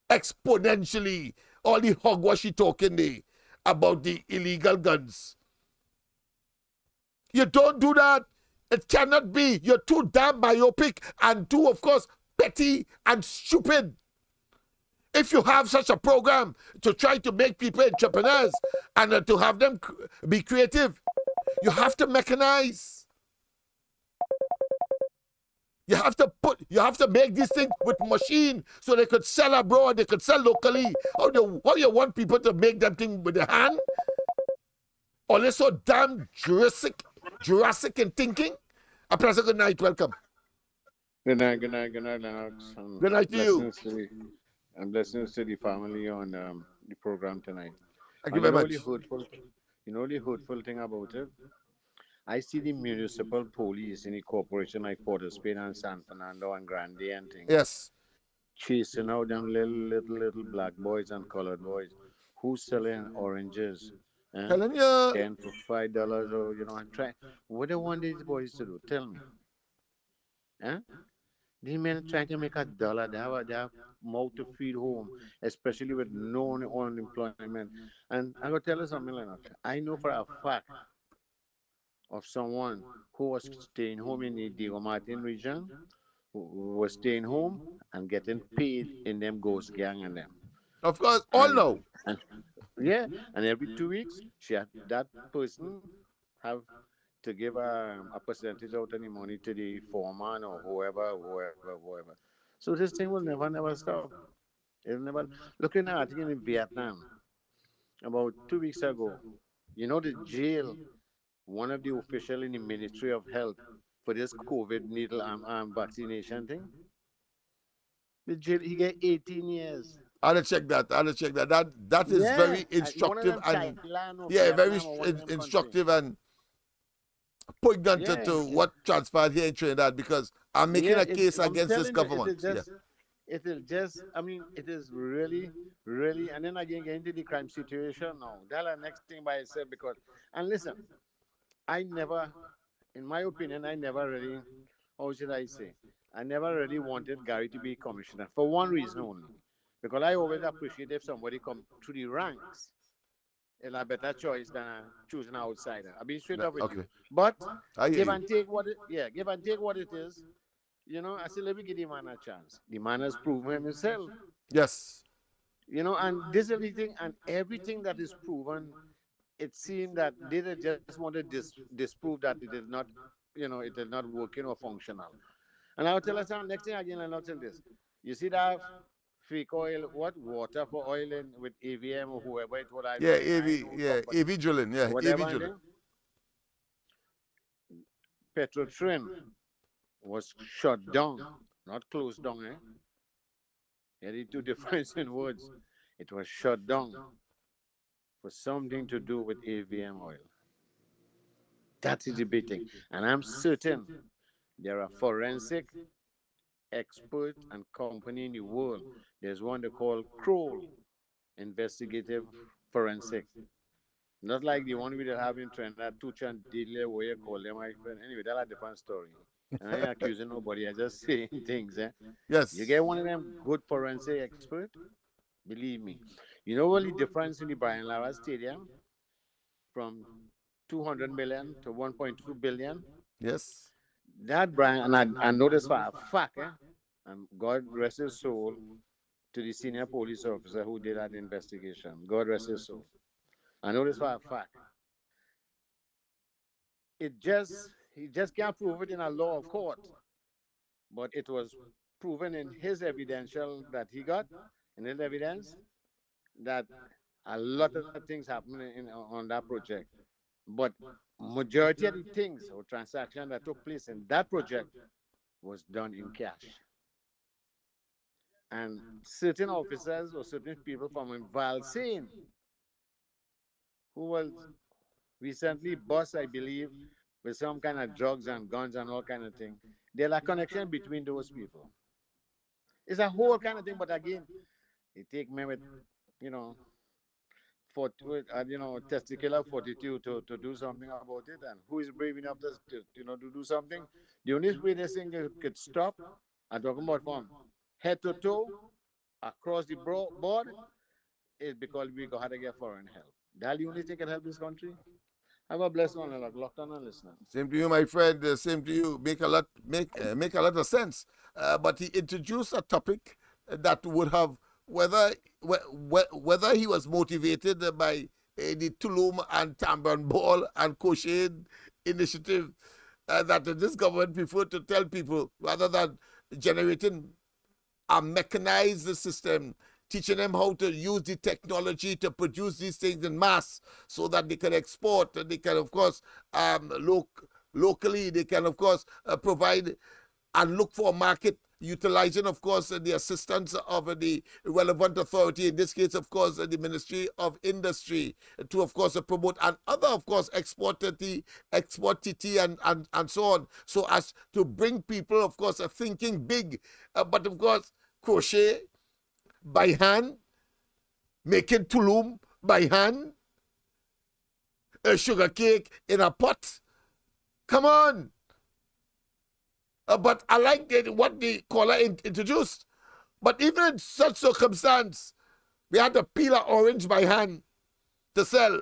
exponentially. All the hogwash talking there about the illegal guns. You don't do that. It cannot be. You're too damn myopic and too, of course, petty and stupid. If you have such a program to try to make people entrepreneurs and to have them be creative, you have to mechanize. You have to make these things with machine so they could sell abroad, they could sell locally. How you want people to make them thing with their hand? Or they're so damn Jurassic in thinking? A pleasant good night, welcome. Good night, Lennox. Good night to you. And blessings to the family on the program tonight. Thank you very much. You know the hurtful thing about it? I see the municipal police in the corporation like Port of Spain and San Fernando and Grande and things. Yes. Chasing out them little black boys and colored boys who's selling oranges. Telling you. 10 for $5 or, and try. What do you want these boys to do? Tell me. These men trying to make $1. They have mouth to feed home, especially with no unemployment. And I'm going to tell you something, Lennox. I know for a fact of someone who was staying home in the Diego Martin region, who was staying home and getting paid in them ghost gang and them. Of course, all know. And every 2 weeks, that person have to give a percentage out of the money to the foreman or whoever. So this thing will never stop. It'll never. Looking at it in Vietnam, about 2 weeks ago, the jail, one of the officials in the Ministry of Health for this COVID needle vaccination thing, the jail, he get 18 years. I'll check that. That is very instructive and very instructive and poignant to what transpired here in Trinidad, because I'm making a case against this government. It is really, really, and then again get into the crime situation now. That's the next thing by itself because, and listen, in my opinion, I never really, how should I say, I never really wanted Gary to be commissioner for one reason only. Because I always appreciate if somebody come through the ranks, it's a better choice than choosing an outsider. I'll be straight up with you. But give and take what it is. I say let me give the man a chance. The man has proven himself. Yes. And this everything and everything that is proven, it seemed that they just want to disprove that it is not, it is not working or functional. And I'll tell us next thing again, and I'll tell this. You see that fake oil, water for oil with AVM or whoever it was. AV drilling, AV drilling. Petrotrin was shut down, not closed down. There are two differences in words. It was shut down for something to do with AVM oil. That is the big thing. And I'm certain there are forensic expert and company in the world. There's one they call Kroll, Investigative Forensic. Not like the one we have in Trinidad, Tuch and Diddley, where you call them, my friend. Anyway, that's a different story. And I ain't accusing nobody, I just saying things. Yes. You get one of them good forensic expert, believe me. You know what the difference in the Brian Lara Stadium from 200 million to 1.2 billion? Yes. That Brian, and I know this for a fact, and God rest his soul to the senior police officer who did that investigation. God rest his soul. I know this for a fact. He just can't prove it in a law of court, but it was proven in his evidential that he got, in his evidence, that a lot of things happened on that project. But majority of the things or transactions that took place in that project was done in cash. And certain officers or certain people from Valsane, who was recently bust, I believe, with some kind of drugs and guns and all kind of thing, there's a connection between those people. It's a whole kind of thing, but again, it takes me with, testicular fortitude to do something about it, and who is brave enough to do something. The only way this thing could stop, I'm talking about from head to toe across the board, is because we got to get foreign help. That's the only thing can help this country. Have a blessed one, locked on and listening. Same to you, my friend. Same to you. Make a lot of sense. But he introduced a topic that would have whether he was motivated by the Tulum and Tamban Ball and Cochin initiative that this government preferred to tell people, rather than generating a mechanized system, teaching them how to use the technology to produce these things in mass so that they can export, and they can, of course, locally, they can, of course, provide and look for a market, utilizing, of course, the assistance of the relevant authority, in this case, of course, the Ministry of Industry, to, of course, promote, and other, of course, export TT and so on, so as to bring people, of course, thinking big, but, of course, crochet by hand, making tulum by hand, a sugar cake in a pot. Come on. But I like what the caller introduced. But even in such circumstance, we had to peel an orange by hand to sell.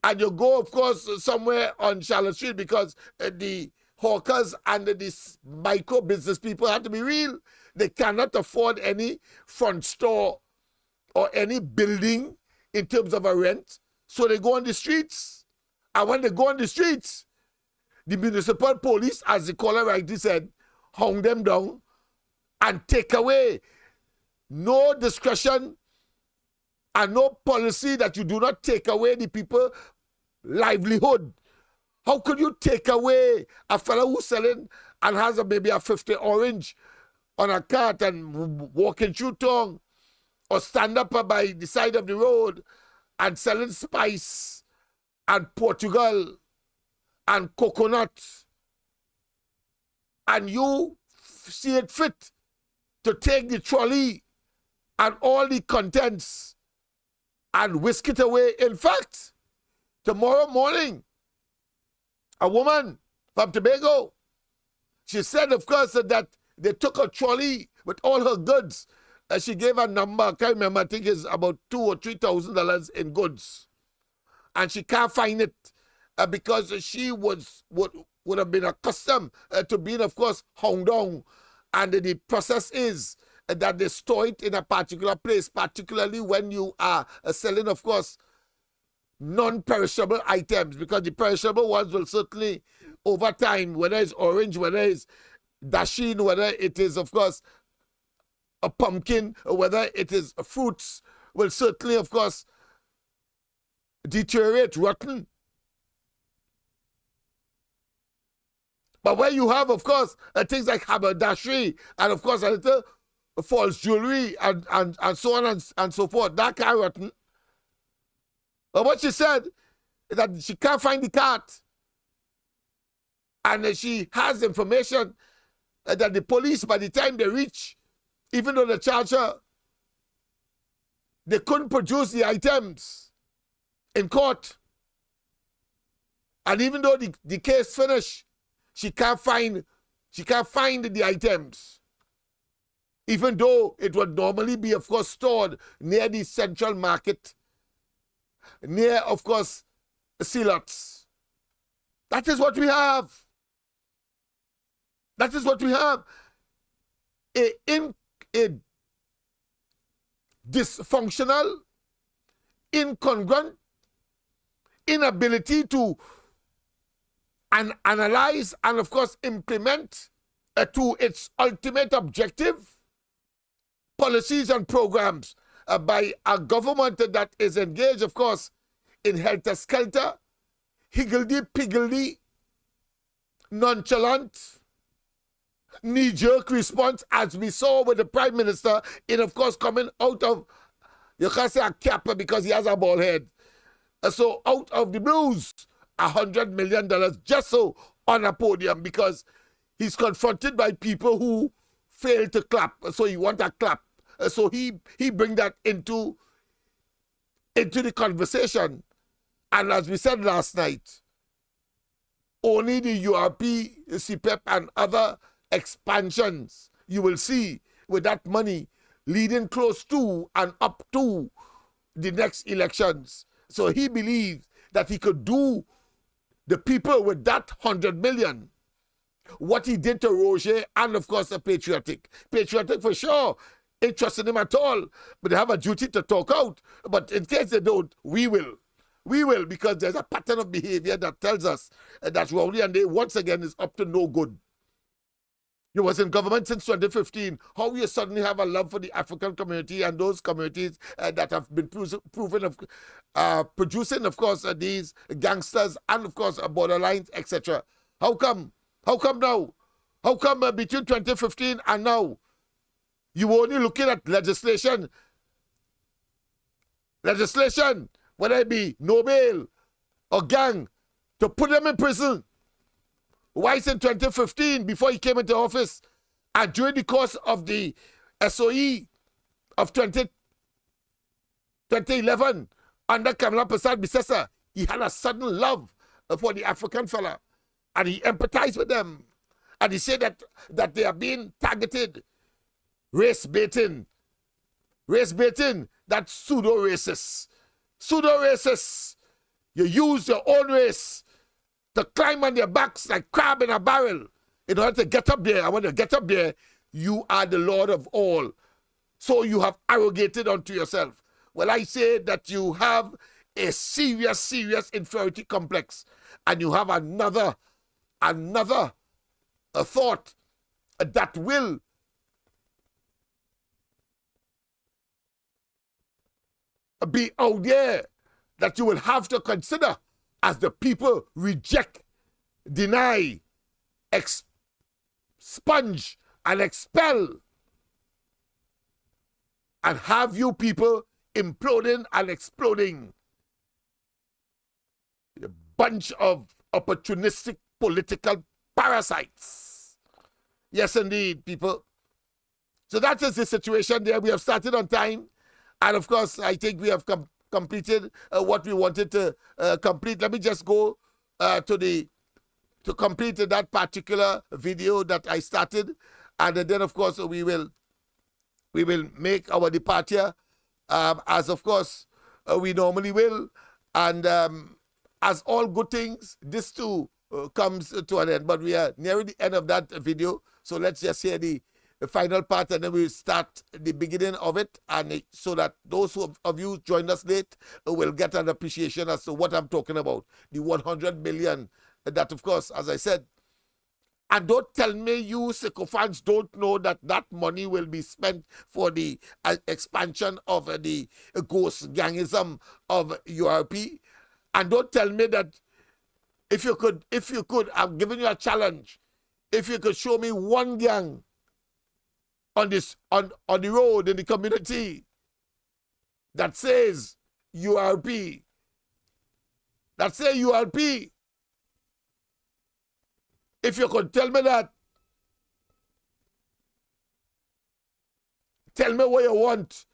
And you go, of course, somewhere on Charlotte Street, because the hawkers and the micro business people have to be real. They cannot afford any front store or any building in terms of a rent. So they go on the streets. And when they go on the streets, the municipal police, as the caller rightly said, hung them down and take away. No discretion and no policy that you do not take away the people livelihood. How could you take away a fellow who's selling and has maybe a 50 orange on a cart and walking through town, or stand up by the side of the road and selling spice and Portugal and coconut, and you see it fit to take the trolley and all the contents and whisk it away? In fact, tomorrow morning, a woman from Tobago, she said, of course, that they took a trolley with all her goods. She gave a number, I can't remember, I think it's about $2,000 or $3,000 in goods. And she can't find it because she would have been accustomed to being, of course, hung down. And the process is that they store it in a particular place, particularly when you are selling, of course, non-perishable items, because the perishable ones will certainly, over time, whether it's orange, whether it's dasheen, whether it is, of course, a pumpkin, or whether it is fruits, will certainly, of course, deteriorate, rotten. But where you have, of course, things like haberdashery, and of course, a little false jewelry, and so on and so forth, that can't rotten. But what she said is that she can't find the cart. And she has information that the police, by the time they reach, even though they charge her, they couldn't produce the items in court. And even though the case finished, she can't find the items. Even though it would normally be, of course, stored near the central market, near, of course, Silots. That is what we have. That is what we have. A dysfunctional, incongruent inability to analyze and, of course, implement to its ultimate objective policies and programs by a government that is engaged, of course, in helter-skelter, higgledy-piggledy, nonchalant, knee-jerk response, as we saw with the Prime Minister in, of course, coming out of, you can't say a cap because he has a bald head. So out of the blues, $100 million just so on a podium, because he's confronted by people who fail to clap. So he wants a clap. So he bring that into the conversation. And as we said last night, only the URP, CPEP, and other expansions you will see with that money leading close to and up to the next elections. So he believes that he could do the people with that 100 million what he did to Roger, and of course the patriotic for sure. ain't trusting him at all, but they have a duty to talk out. But in case they don't, we will. We will, because there's a pattern of behavior that tells us that Rowley and they, once again, is up to no good. You was in government since 2015. How you suddenly have a love for the African community and those communities that have been proven of producing, of course, these gangsters and, of course, borderlines, etc. How come? How come now? How come between 2015 and now, you were only looking at legislation, whether it be no bail or gang, to put them in prison? Why is in 2015, before he came into office, and during the course of the SOE of 2011, under Kamala Prasad Bisesa, he had a sudden love for the African fella, and he empathized with them, and he said that they are being targeted, race baiting, that's pseudo-racist. Pseudo-racist. You use your own race to climb on their backs like crab in a barrel in order to get up there. And when you get up there, you are the Lord of all. So you have arrogated unto yourself. Well, I say that you have a serious, serious inferiority complex. And you have another thought that will be out there that you will have to consider as the people reject, deny, expunge, and expel, and have you people imploding and exploding. A bunch of opportunistic political parasites. Yes, indeed, people. So that is the situation there. We have started on time. And of course, I think we have completed what we wanted to complete. Let me just go to complete that particular video that I started, and then of course we will make our departure as of course we normally will, and as all good things, this too comes to an end. But we are nearing the end of that video, so let's just hear the final part, and then we'll start the beginning of it, and so that those of you joined us late will get an appreciation as to what I'm talking about. The 100 million that, of course, as I said, and don't tell me you sycophants don't know that that money will be spent for the expansion of the ghost gangism of URP. And don't tell me that if you could, I'm giving you a challenge, if you could show me one gang on the road in the community that says URP, if you could tell me that, tell me what you want.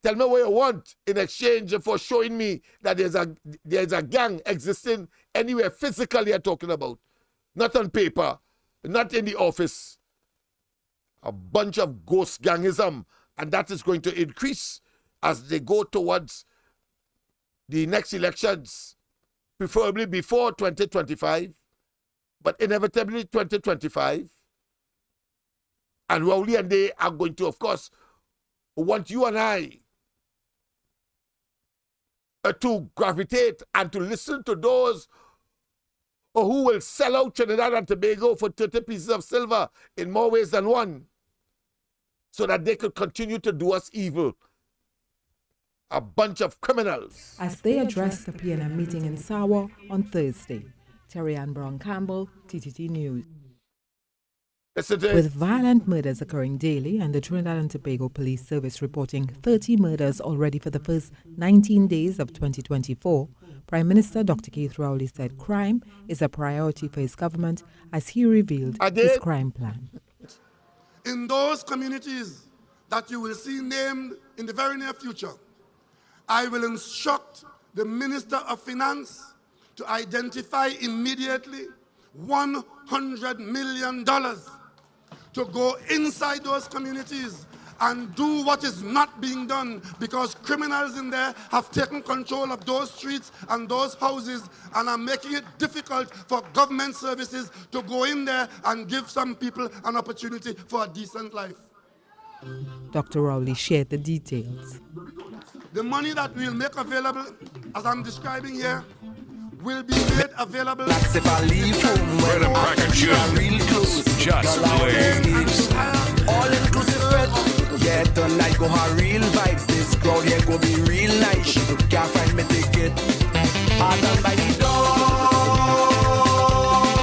Tell me what you want in exchange for showing me that there's a gang existing anywhere physically you're talking about. Not on paper, not in the office. A bunch of ghost gangism, and that is going to increase as they go towards the next elections, preferably before 2025, but inevitably 2025. And Rowley and they are going to, of course, want you and I to gravitate and to listen to those who will sell out Trinidad and Tobago for 30 pieces of silver in more ways than one, so that they could continue to do us evil. A bunch of criminals. As they addressed the PNM meeting in Sawa on Thursday. Terry Ann Brown Campbell, TTT News. With violent murders occurring daily and the Trinidad and Tobago Police Service reporting 30 murders already for the first 19 days of 2024, Prime Minister Dr. Keith Rowley said crime is a priority for his government as he revealed his crime plan. In those communities that you will see named in the very near future, I will instruct the Minister of Finance to identify immediately $100 million to go inside those communities and do what is not being done, because criminals in there have taken control of those streets and those houses and are making it difficult for government services to go in there and give some people an opportunity for a decent life. Dr. Rowley shared the details. The money that we'll make available, as I'm describing here, will be made available. That's if I leave home when Rhythm I'm cracker real close. Just waves. All inclusive fed. Yeah, tonight go have real vibes. This crowd here go be real nice. Can't find me ticket. All done by the door.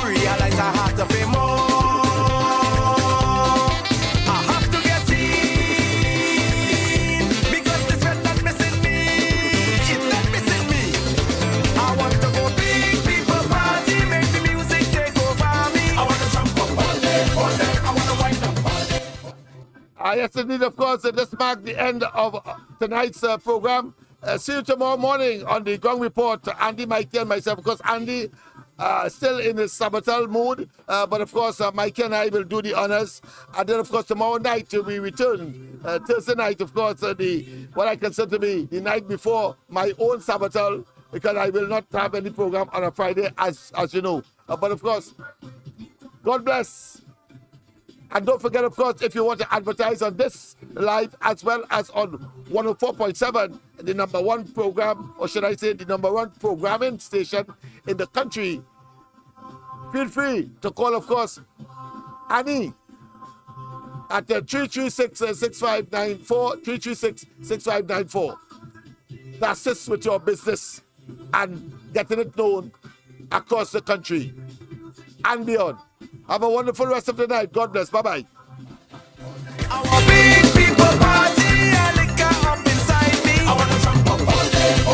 Realize I have to pay more. I have to get in because this red not missing me. It's not missing me. I want to go big people party, make the music take over me. I want to jump up all day, I want to wind up all day. Yes, indeed, of course, this marks the end of tonight's program. See you tomorrow morning on the Gong Report. Andy, Mikey, and myself. Of course, Andy still in his sabbatical mood, but of course, Mikey and I will do the honors. And then, of course, tomorrow night we return. Thursday night, of course, what I consider to be the night before my own sabbatical, because I will not have any program on a Friday, as you know. But of course, God bless. And don't forget, of course, if you want to advertise on this live as well as on 104.7, the number one program, or should I say the number one programming station in the country, feel free to call, of course, Annie at 336-6594, 336-6594. To assist with your business and getting it known across the country and beyond. Have a wonderful rest of the night. God bless. Bye-bye. Our big people party, a liquor up inside me. I want to jump up all day. I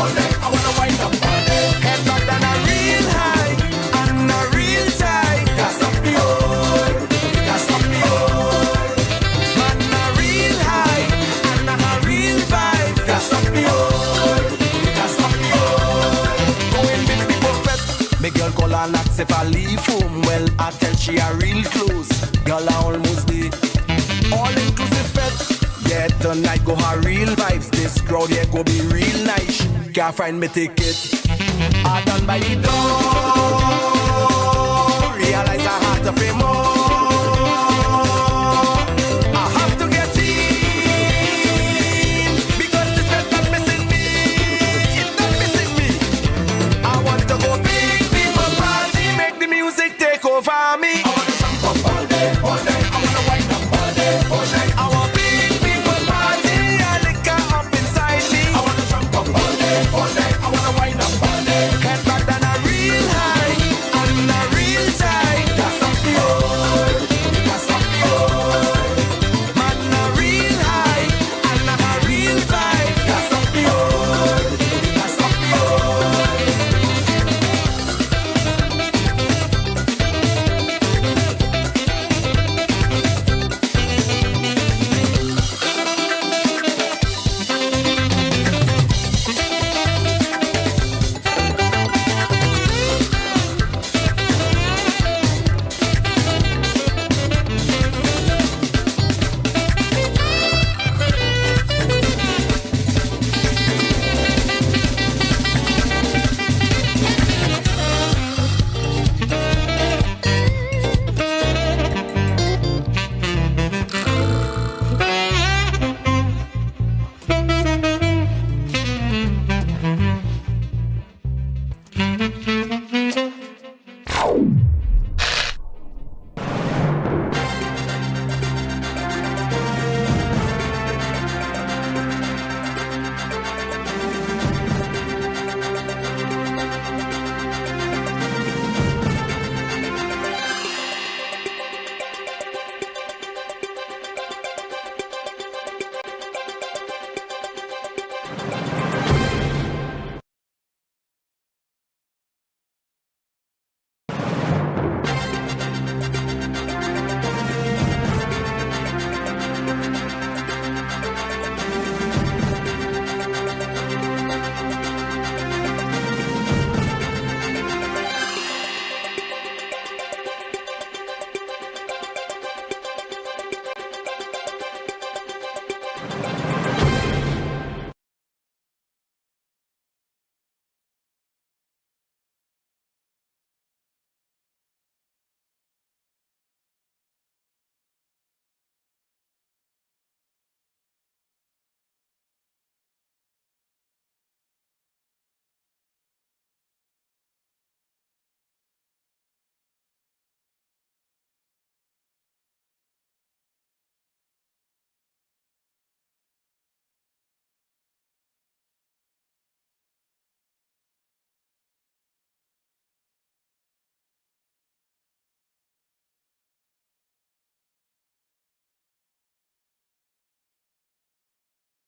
want to wind up all day. Head back down a real high and a real tight. Can't stop me all. Can't stop me all. Man, a real high and a real vibe. Can't stop me all. Can't stop me all. Going with the buffet. Me girl call her nuts if I leave home. Well, I tell she a real close. Girl, I almost did. All inclusive fed. Yeah, tonight go have real vibes. This crowd here go be real nice. Can't find me ticket. I done by the door. Realize I have to pay more. I have to get in because this red not missing me. It's not missing me. I want to go big people party, make the music take over me. I want to jump up all day. I want to wind up all day. I want big people party, a liquor up inside me. I want to jump up all day. I want to wind up all day. Head back down a real high and a real tight. Can't stop me all. Can't stop me all. Man, a real high and a real vibe. Can't stop me all. Can't stop me all.